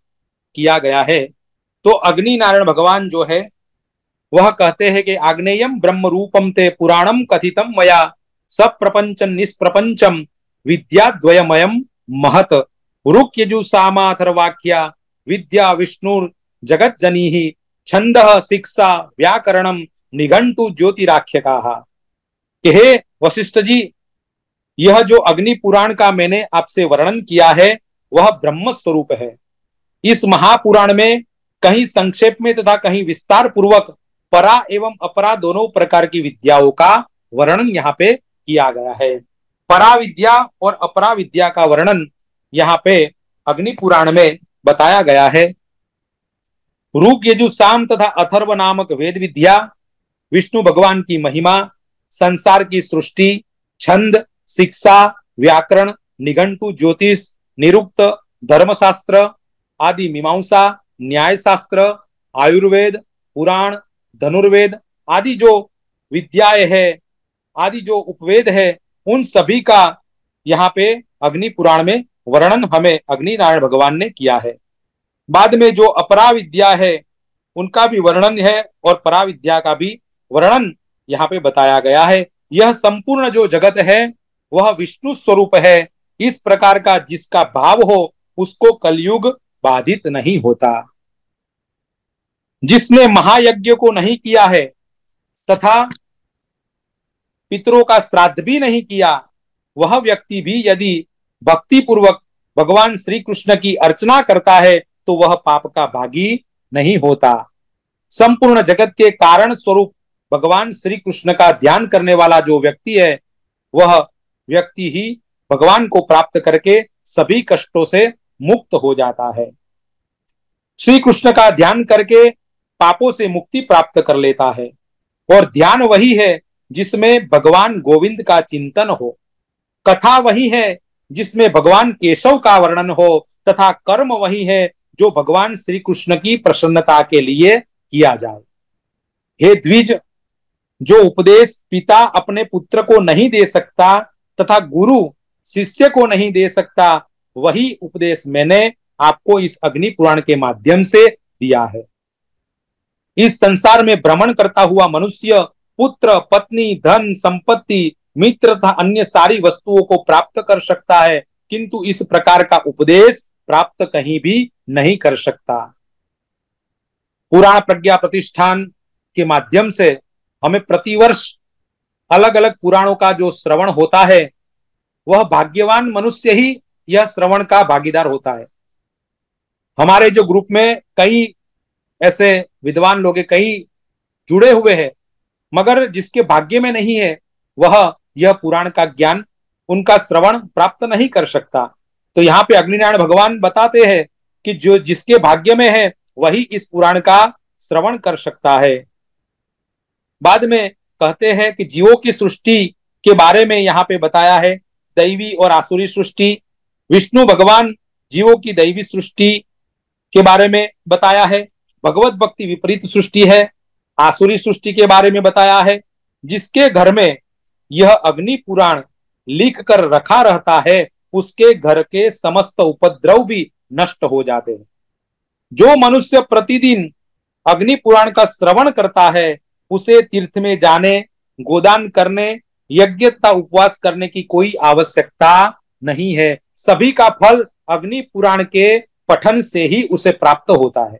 किया गया है। तो अग्नि नारायण भगवान जो है वह कहते हैं कि आग्नेयम ब्रह्म रूपम ते पुराणम कथितम मया सब प्रपंचम निष्प्रपंचम विद्याद्वयमयम महत रुक यजु सामाथर्वाख्या विद्या विष्णुर जगत जनी छंद शिक्षा व्याकरणम निघंटु ज्योतिराख्यका। कि हे वशिष्ठ जी, यह जो अग्नि पुराण का मैंने आपसे वर्णन किया है वह ब्रह्म स्वरूप है। इस महापुराण में कहीं संक्षेप में तथा कहीं विस्तार पूर्वक परा एवं अपरा दोनों प्रकार की विद्याओं का वर्णन यहाँ पे किया गया है। परा विद्या और अपरा विद्या का वर्णन यहाँ पे अग्नि पुराण में बताया गया है। ऋग यजु साम तथा अथर्व नामक वेद विद्या, विष्णु भगवान की महिमा, संसार की सृष्टि, छंद, शिक्षा, व्याकरण, निघंटु, ज्योतिष, निरुक्त, धर्मशास्त्र आदि, मीमांसा, न्याय शास्त्र, आयुर्वेद, पुराण, धनुर्वेद आदि जो विद्याएं है, आदि जो उपवेद है, उन सभी का यहाँ पे अग्नि पुराण में वर्णन हमें अग्नि नारायण भगवान ने किया है। बाद में जो अपरा विद्या है उनका भी वर्णन है और परा विद्या का भी वर्णन यहाँ पे बताया गया है। यह संपूर्ण जो जगत है वह विष्णु स्वरूप है। इस प्रकार का जिसका भाव हो उसको कलयुग बाधित नहीं होता। जिसने महायज्ञ को नहीं किया है तथा पितरों का श्राद्ध भी नहीं किया, वह व्यक्ति भी यदि भक्ति पूर्वक भगवान श्री कृष्ण की अर्चना करता है तो वह पाप का भागी नहीं होता। संपूर्ण जगत के कारण स्वरूप भगवान श्री कृष्ण का ध्यान करने वाला जो व्यक्ति है वह व्यक्ति ही भगवान को प्राप्त करके सभी कष्टों से मुक्त हो जाता है। श्री कृष्ण का ध्यान करके पापों से मुक्ति प्राप्त कर लेता है। और ध्यान वही है जिसमें भगवान गोविंद का चिंतन हो, कथा वही है जिसमें भगवान केशव का वर्णन हो, तथा कर्म वही है जो भगवान श्री कृष्ण की प्रसन्नता के लिए किया जाए। हे द्विज, जो उपदेश पिता अपने पुत्र को नहीं दे सकता तथा गुरु शिष्य को नहीं दे सकता, वही उपदेश मैंने आपको इस अग्नि पुराण के माध्यम से दिया है। इस संसार में भ्रमण करता हुआ मनुष्य पुत्र, पत्नी, धन, संपत्ति, मित्र तथा अन्य सारी वस्तुओं को प्राप्त कर सकता है, किंतु इस प्रकार का उपदेश प्राप्त कहीं भी नहीं कर सकता। पुराण प्रज्ञा प्रतिष्ठान के माध्यम से हमें प्रतिवर्ष अलग अलग पुराणों का जो श्रवण होता है वह भाग्यवान मनुष्य ही यह श्रवण का भागीदार होता है। हमारे जो ग्रुप में कई ऐसे विद्वान लोग कई जुड़े हुए हैं, मगर जिसके भाग्य में नहीं है वह यह पुराण का ज्ञान, उनका श्रवण प्राप्त नहीं कर सकता। तो यहाँ पे अग्निनारायण भगवान बताते हैं कि जो जिसके भाग्य में है वही इस पुराण का श्रवण कर सकता है। बाद में कहते हैं कि जीवों की सृष्टि के बारे में यहाँ पे बताया है, दैवी और आसुरी सृष्टि। विष्णु भगवान जीवों की दैवी सृष्टि के बारे में बताया है। भगवत भक्ति विपरीत सृष्टि है। आसुरी सृष्टि के बारे में बताया है। जिसके घर में यह अग्नि पुराण लिख कर रखा रहता है उसके घर के समस्त उपद्रव भी नष्ट हो जाते हैं। जो मनुष्य प्रतिदिन अग्नि पुराण का श्रवण करता है उसे तीर्थ में जाने, गोदान करने, यज्ञ तथा उपवास करने की कोई आवश्यकता नहीं है। सभी का फल अग्नि पुराण के पठन से ही उसे प्राप्त होता है।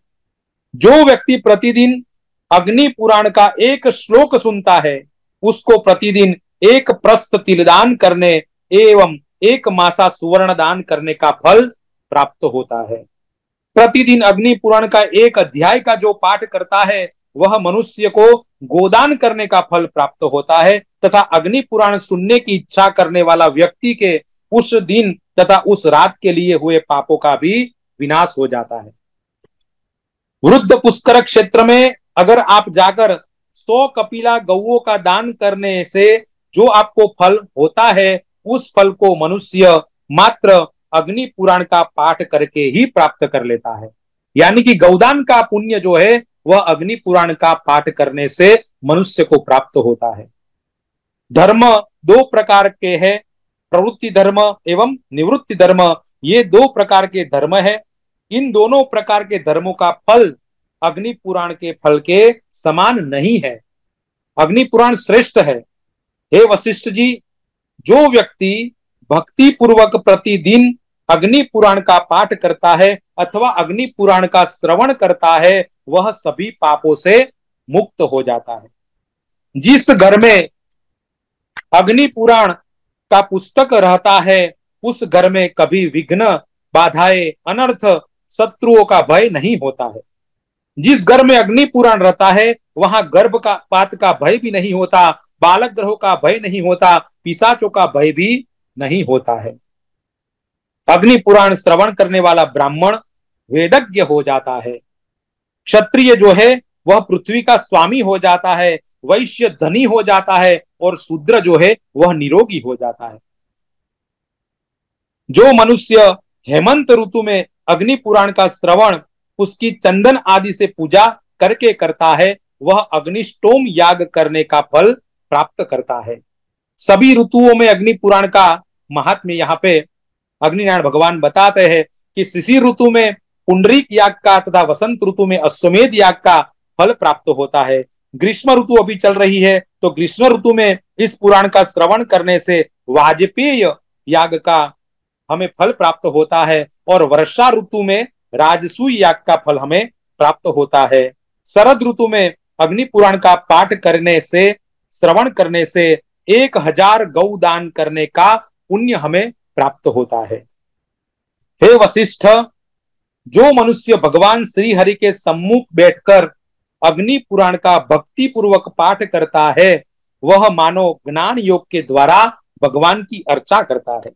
जो व्यक्ति प्रतिदिन अग्नि पुराण का एक श्लोक सुनता है उसको प्रतिदिन एक प्रस्थ तिलदान करने एवं एक मासा सुवर्ण दान करने का फल प्राप्त होता है। प्रतिदिन अग्नि पुराण का एक अध्याय का जो पाठ करता है वह मनुष्य को गोदान करने का फल प्राप्त होता है, तथा अग्नि पुराण सुनने की इच्छा करने वाला व्यक्ति के उस दिन तथा उस रात के लिए हुए पापों का भी विनाश हो जाता है। वृद्ध पुष्कर क्षेत्र में अगर आप जाकर 100 कपिला गौओं का दान करने से जो आपको फल होता है उस फल को मनुष्य मात्र अग्नि पुराण का पाठ करके ही प्राप्त कर लेता है। यानी कि गौदान का पुण्य जो है वह अग्नि पुराण का पाठ करने से मनुष्य को प्राप्त होता है। धर्म दो प्रकार के हैं, प्रवृत्ति धर्म एवं निवृत्ति धर्म। ये दो प्रकार के धर्म है। इन दोनों प्रकार के धर्मों का फल अग्नि पुराण के फल के समान नहीं है। अग्नि पुराण श्रेष्ठ है। हे वशिष्ठ जी, जो व्यक्ति भक्ति पूर्वक प्रतिदिन अग्नि पुराण का पाठ करता है अथवा अग्नि पुराण का श्रवण करता है, वह सभी पापों से मुक्त हो जाता है। जिस घर में अग्नि पुराण का पुस्तक रहता है, उस घर में कभी विघ्न, बाधाएं, अनर्थ, शत्रुओं का भय नहीं होता है। जिस घर में अग्नि पुराण रहता है, वहां गर्भपात का भय भी नहीं होता, बालक ग्रहों का भय नहीं होता, पिशाचों का भय भी नहीं होता है। अग्नि पुराण श्रवण करने वाला ब्राह्मण वेदज्ञ हो जाता है। क्षत्रिय जो है वह पृथ्वी का स्वामी हो जाता है, वैश्य धनी हो जाता है और शूद्र जो है वह निरोगी हो जाता है। जो मनुष्य हेमंत ऋतु में अग्नि पुराण का श्रवण उसकी चंदन आदि से पूजा करके करता है, वह अग्निष्टोम याग करने का फल प्राप्त करता है। सभी ऋतुओं में अग्नि पुराण का महात्म्य यहाँ पे अग्निनारायण भगवान बताते हैं कि शिशिर ऋतु में पुंडरीक याग का तथा वसंत ऋतु में अश्वमेध याग का फल प्राप्त होता है। ग्रीष्म ऋतु अभी चल रही है, तो ग्रीष्म ऋतु में इस पुराण का श्रवण करने से वाजपेय याग का हमें फल प्राप्त होता है और वर्षा ऋतु में राजसूय याग का फल हमें प्राप्त होता है। शरद ऋतु में अग्नि पुराण का पाठ करने से, श्रवण करने से 1000 गौ दान करने का पुण्य हमें प्राप्त होता है। हे वशिष्ठ, जो मनुष्य भगवान श्री हरि के सम्मुख बैठकर अग्नि पुराण का भक्ति पूर्वक पाठ करता है, वह मानो ज्ञान योग के द्वारा भगवान की अर्चा करता है।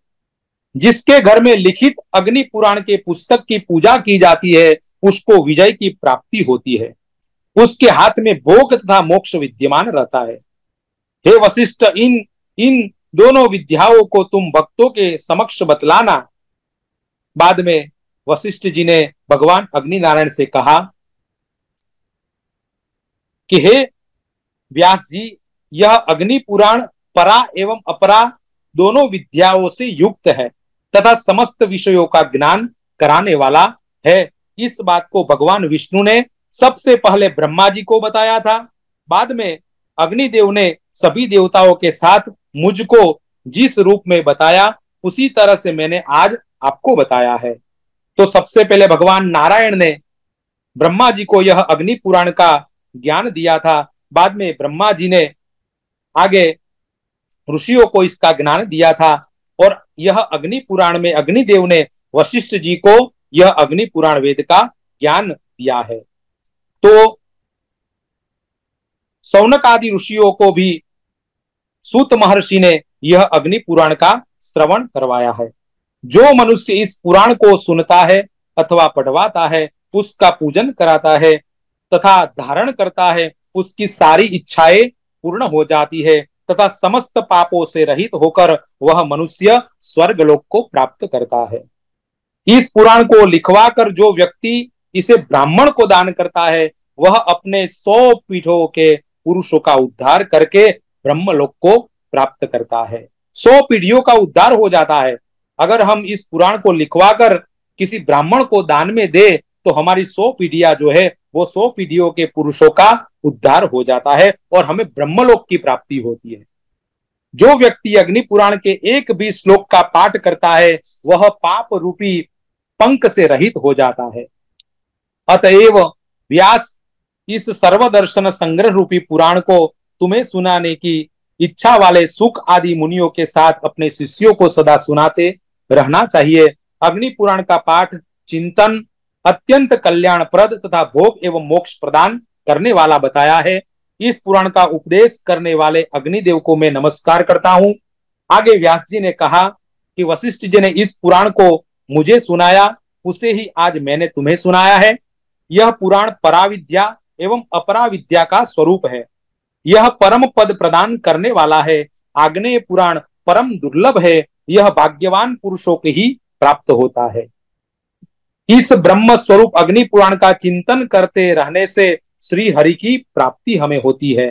जिसके घर में लिखित अग्नि पुराण के पुस्तक की पूजा की जाती है, उसको विजय की प्राप्ति होती है। उसके हाथ में भोग तथा मोक्ष विद्यमान रहता है। हे वशिष्ठ, इन दोनों विद्याओं को तुम भक्तों के समक्ष बतलाना। बाद में वशिष्ठ जी ने भगवान अग्नि नारायण से कहा कि हे व्यास जी, यह अग्नि पुराण परा एवं अपरा दोनों विद्याओं से युक्त है तथा समस्त विषयों का ज्ञान कराने वाला है। इस बात को भगवान विष्णु ने सबसे पहले ब्रह्मा जी को बताया था। बाद में अग्निदेव ने सभी देवताओं के साथ मुझको जिस रूप में बताया, उसी तरह से मैंने आज आपको बताया है। तो सबसे पहले भगवान नारायण ने ब्रह्मा जी को यह अग्नि पुराण का ज्ञान दिया था। बाद में ब्रह्मा जी ने आगे ऋषियों को इसका ज्ञान दिया था और यह अग्नि पुराण में अग्निदेव ने वशिष्ठ जी को यह अग्नि पुराण वेद का ज्ञान दिया है। तो सौनक आदि ऋषियों को भी सूत महर्षि ने यह अग्नि पुराण का श्रवण करवाया है। जो मनुष्य इस पुराण को सुनता है अथवा पढ़वाता है, उसका पूजन कराता है तथा धारण करता है, उसकी सारी इच्छाएं पूर्ण हो जाती है तथा समस्त पापों से रहित होकर वह मनुष्य स्वर्गलोक को प्राप्त करता है। इस पुराण को लिखवाकर जो व्यक्ति इसे ब्राह्मण को दान करता है, वह अपने 100 पीढ़ियों के पुरुषों का उद्धार करके ब्रह्मलोक को प्राप्त करता है। 100 पीढ़ियों का उद्धार हो जाता है। अगर हम इस पुराण को लिखवाकर किसी ब्राह्मण को दान में दे, तो हमारी 100 पीढ़ियां जो है वो 100 पीढ़ियों के पुरुषों का उद्धार हो जाता है और हमें ब्रह्मलोक की प्राप्ति होती है। जो व्यक्ति अग्नि पुराण के एक भी श्लोक का पाठ करता है, वह पाप रूपी पंख से रहित हो जाता है। अतएव व्यास, इस सर्वदर्शन संग्रह रूपी पुराण को तुम्हें सुनाने की इच्छा वाले सुख आदि मुनियों के साथ अपने शिष्यों को सदा सुनाते रहना चाहिए। अग्नि पुराण का पाठ चिंतन अत्यंत कल्याणप्रद तथा भोग एवं मोक्ष प्रदान करने वाला बताया है। इस पुराण का उपदेश करने वाले अग्निदेव को मैं नमस्कार करता हूं। आगे व्यास जी ने कहा कि वशिष्ठ जी ने इस पुराण को मुझे सुनाया, उसे ही आज मैंने तुम्हें सुनाया है। यह पुराण पराविद्या एवं अपराविद्या का स्वरूप है। यह परम पद प्रदान करने वाला है। आग्नेय पुराण परम दुर्लभ है। यह भाग्यवान पुरुषों के ही प्राप्त होता है। इस ब्रह्म स्वरूप अग्नि पुराण का चिंतन करते रहने से श्री हरि की प्राप्ति हमें होती है।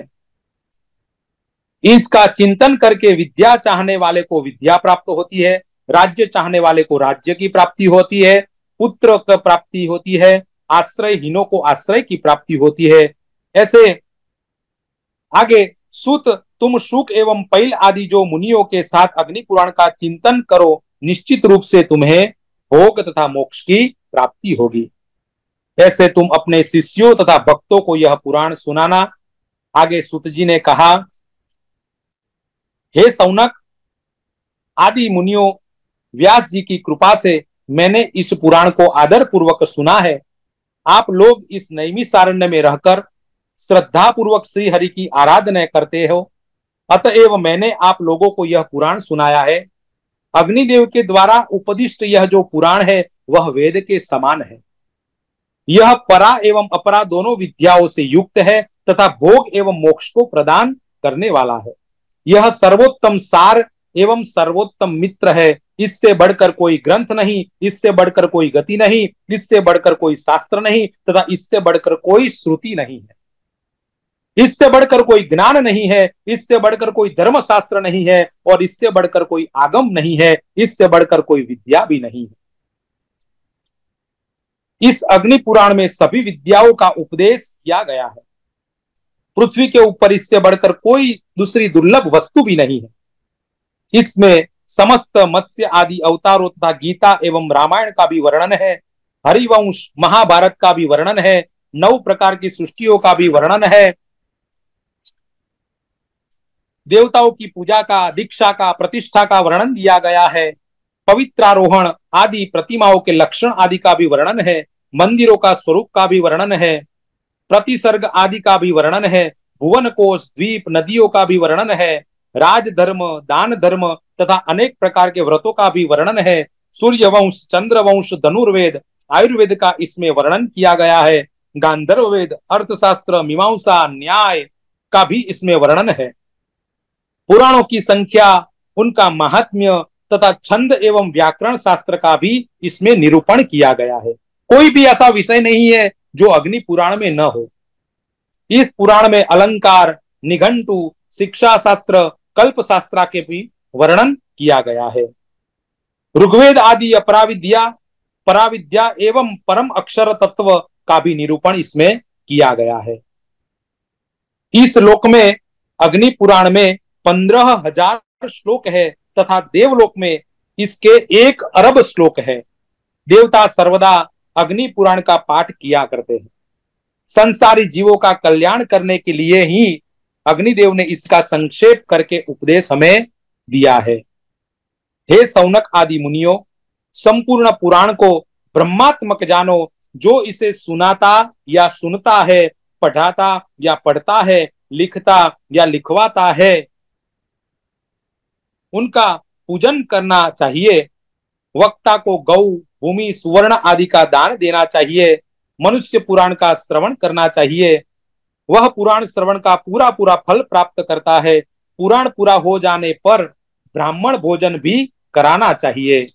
इसका चिंतन करके विद्या चाहने वाले को विद्या प्राप्त होती है, राज्य चाहने वाले को राज्य की प्राप्ति होती है, पुत्र की प्राप्ति होती है, आश्रयहीनों को आश्रय की प्राप्ति होती है। ऐसे आगे सुत, तुम शुक एवं पैल आदि जो मुनियों के साथ अग्नि पुराण का चिंतन करो, निश्चित रूप से तुम्हें भोग तथा मोक्ष की प्राप्ति होगी। ऐसे तुम अपने शिष्यों तथा भक्तों को यह पुराण सुनाना। आगे सुत जी ने कहा, हे सौनक आदि मुनियों, व्यास जी की कृपा से मैंने इस पुराण को आदर पूर्वक सुना है। आप लोग इस नैमिषारण्य में रहकर श्रद्धा पूर्वक श्री हरि की आराधना करते हो, अतएव मैंने आप लोगों को यह पुराण सुनाया है। अग्निदेव के द्वारा उपदिष्ट यह जो पुराण है वह वेद के समान है। यह परा एवं अपरा दोनों विद्याओं से युक्त है तथा भोग एवं मोक्ष को प्रदान करने वाला है। यह सर्वोत्तम सार एवं सर्वोत्तम मित्र है। इससे बढ़कर कोई ग्रंथ नहीं, इससे बढ़कर कोई गति नहीं, इससे बढ़कर कोई शास्त्र नहीं तथा इससे बढ़कर कोई श्रुति नहीं है। इससे बढ़कर कोई ज्ञान नहीं है, इससे बढ़कर कोई धर्म शास्त्र नहीं है और इससे बढ़कर कोई आगम नहीं है, इससे बढ़कर कोई विद्या भी नहीं है। इस अग्नि पुराण में सभी विद्याओं का उपदेश किया गया है। पृथ्वी के ऊपर इससे बढ़कर कोई दूसरी दुर्लभ वस्तु भी नहीं है। इसमें समस्त मत्स्य आदि अवतारों तथा गीता एवं रामायण का भी वर्णन है, हरिवंश महाभारत का भी वर्णन है, 9 प्रकार की सृष्टियों का भी वर्णन है, देवताओं की पूजा का, दीक्षा का, प्रतिष्ठा का वर्णन दिया गया है, पवित्रारोहण आदि प्रतिमाओं के लक्षण आदि का भी वर्णन है, मंदिरों का स्वरूप का भी वर्णन है, प्रतिसर्ग आदि का भी वर्णन है, भुवन कोश द्वीप नदियों का भी वर्णन है, राजधर्म दान धर्म तथा अनेक प्रकार के व्रतों का भी वर्णन है, सूर्यवंश चंद्रवंश धनुर्वेद आयुर्वेद का इसमें वर्णन किया गया है, गांधर्व वेद अर्थशास्त्र मीमांसा न्याय का भी इसमें वर्णन है। पुराणों की संख्या, उनका महात्म्य तथा छंद एवं व्याकरण शास्त्र का भी इसमें निरूपण किया गया है। कोई भी ऐसा विषय नहीं है जो अग्नि पुराण में न हो। इस पुराण में अलंकार, निघंटु, शिक्षा शास्त्र, कल्प शास्त्र के भी वर्णन किया गया है। ऋग्वेद आदि अपराविद्या, पराविद्या एवं परम अक्षर तत्व का भी निरूपण इसमें किया गया है। इस श्लोक में अग्नि पुराण में 15,000 श्लोक है तथा देवलोक में इसके 1 अरब श्लोक है। देवता सर्वदा अग्नि पुराण का पाठ किया करते हैं। संसारी जीवों का कल्याण करने के लिए ही अग्निदेव ने इसका संक्षेप करके उपदेश हमें दिया है। हे सौनक आदि मुनियों, संपूर्ण पुराण को ब्रह्मात्मक जानो। जो इसे सुनाता या सुनता है, पढ़ाता या पढ़ता है, लिखता या लिखवाता है, उनका पूजन करना चाहिए। वक्ता को गौ, भूमि, सुवर्ण आदि का दान देना चाहिए। मनुष्य पुराण का श्रवण करना चाहिए। वह पुराण श्रवण का पूरा पूरा फल प्राप्त करता है। पुराण पूरा हो जाने पर ब्राह्मण भोजन भी कराना चाहिए।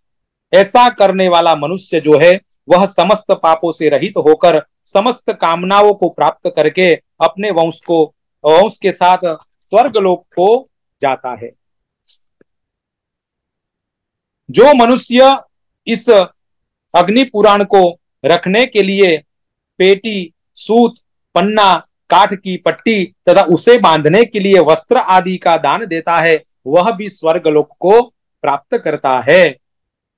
ऐसा करने वाला मनुष्य जो है वह समस्त पापों से रहित होकर समस्त कामनाओं को प्राप्त करके अपने वंश के साथ स्वर्ग लोक को जाता है। जो मनुष्य इस अग्नि पुराण को रखने के लिए पेटी, सूत, पन्ना, काठ की पट्टी तथा उसे बांधने के लिए वस्त्र आदि का दान देता है, वह भी स्वर्ग लोक को प्राप्त करता है।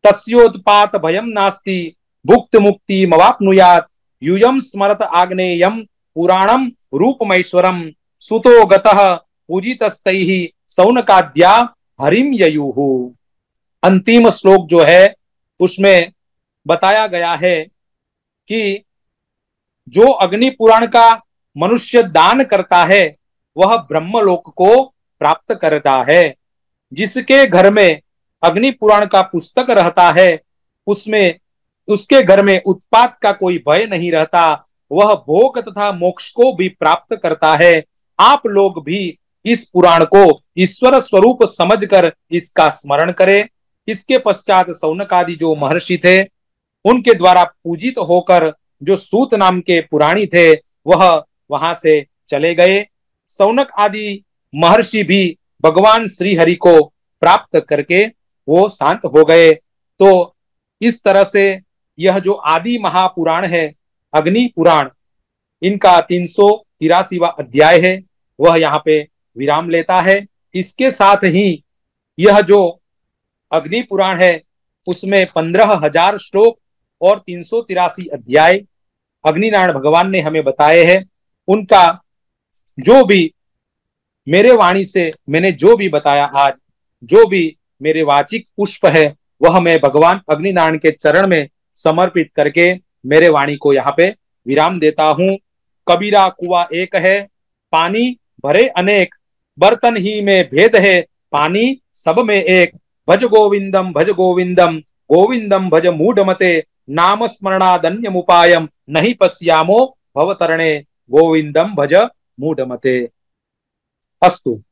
तस्योत्पात भयम नास्ति भुक्त मुक्ति मवाप्नुयात् यूयम स्मरत आग्नेयम पुराणम रूपमैश्वरम सुतो गतः पूजितस्तैः सौनकाद्या हरिम ययुः। अंतिम श्लोक जो है उसमें बताया गया है कि जो अग्नि पुराण का मनुष्य दान करता है वह ब्रह्मलोक को प्राप्त करता है। जिसके घर में अग्नि पुराण का पुस्तक रहता है उसमें उसके घर में उत्पात का कोई भय नहीं रहता। वह भोग तथा मोक्ष को भी प्राप्त करता है। आप लोग भी इस पुराण को ईश्वर स्वरूप समझकर इसका स्मरण करें। इसके पश्चात सौनक आदि जो महर्षि थे उनके द्वारा पूजित होकर जो सूत नाम के पुराणी थे वह वहां से चले गए। सौनक आदि महर्षि भी भगवान श्री हरि को प्राप्त करके वो शांत हो गए। तो इस तरह से यह जो आदि महापुराण है अग्नि पुराण, इनका 383वां अध्याय है वह यहाँ पे विराम लेता है। इसके साथ ही यह जो अग्नि पुराण है उसमें 15,000 श्लोक और 383 अध्याय अग्निनारायण भगवान ने हमें बताए हैं। उनका जो भी मेरे वाणी से मैंने जो भी बताया आज, जो भी मेरे वाचिक पुष्प है वह मैं भगवान अग्निनारायण के चरण में समर्पित करके मेरे वाणी को यहाँ पे विराम देता हूँ। कबीरा कुआ एक है, पानी भरे अनेक, बर्तन ही में भेद है, पानी सब में एक। भज गोविंदम गोविंदम भज मूढ़मते, नाम स्मरणादन्यमुपायम नहीं पश्यामो भवतरणे, गोविंदम भज मूढ़मते। अस्तु।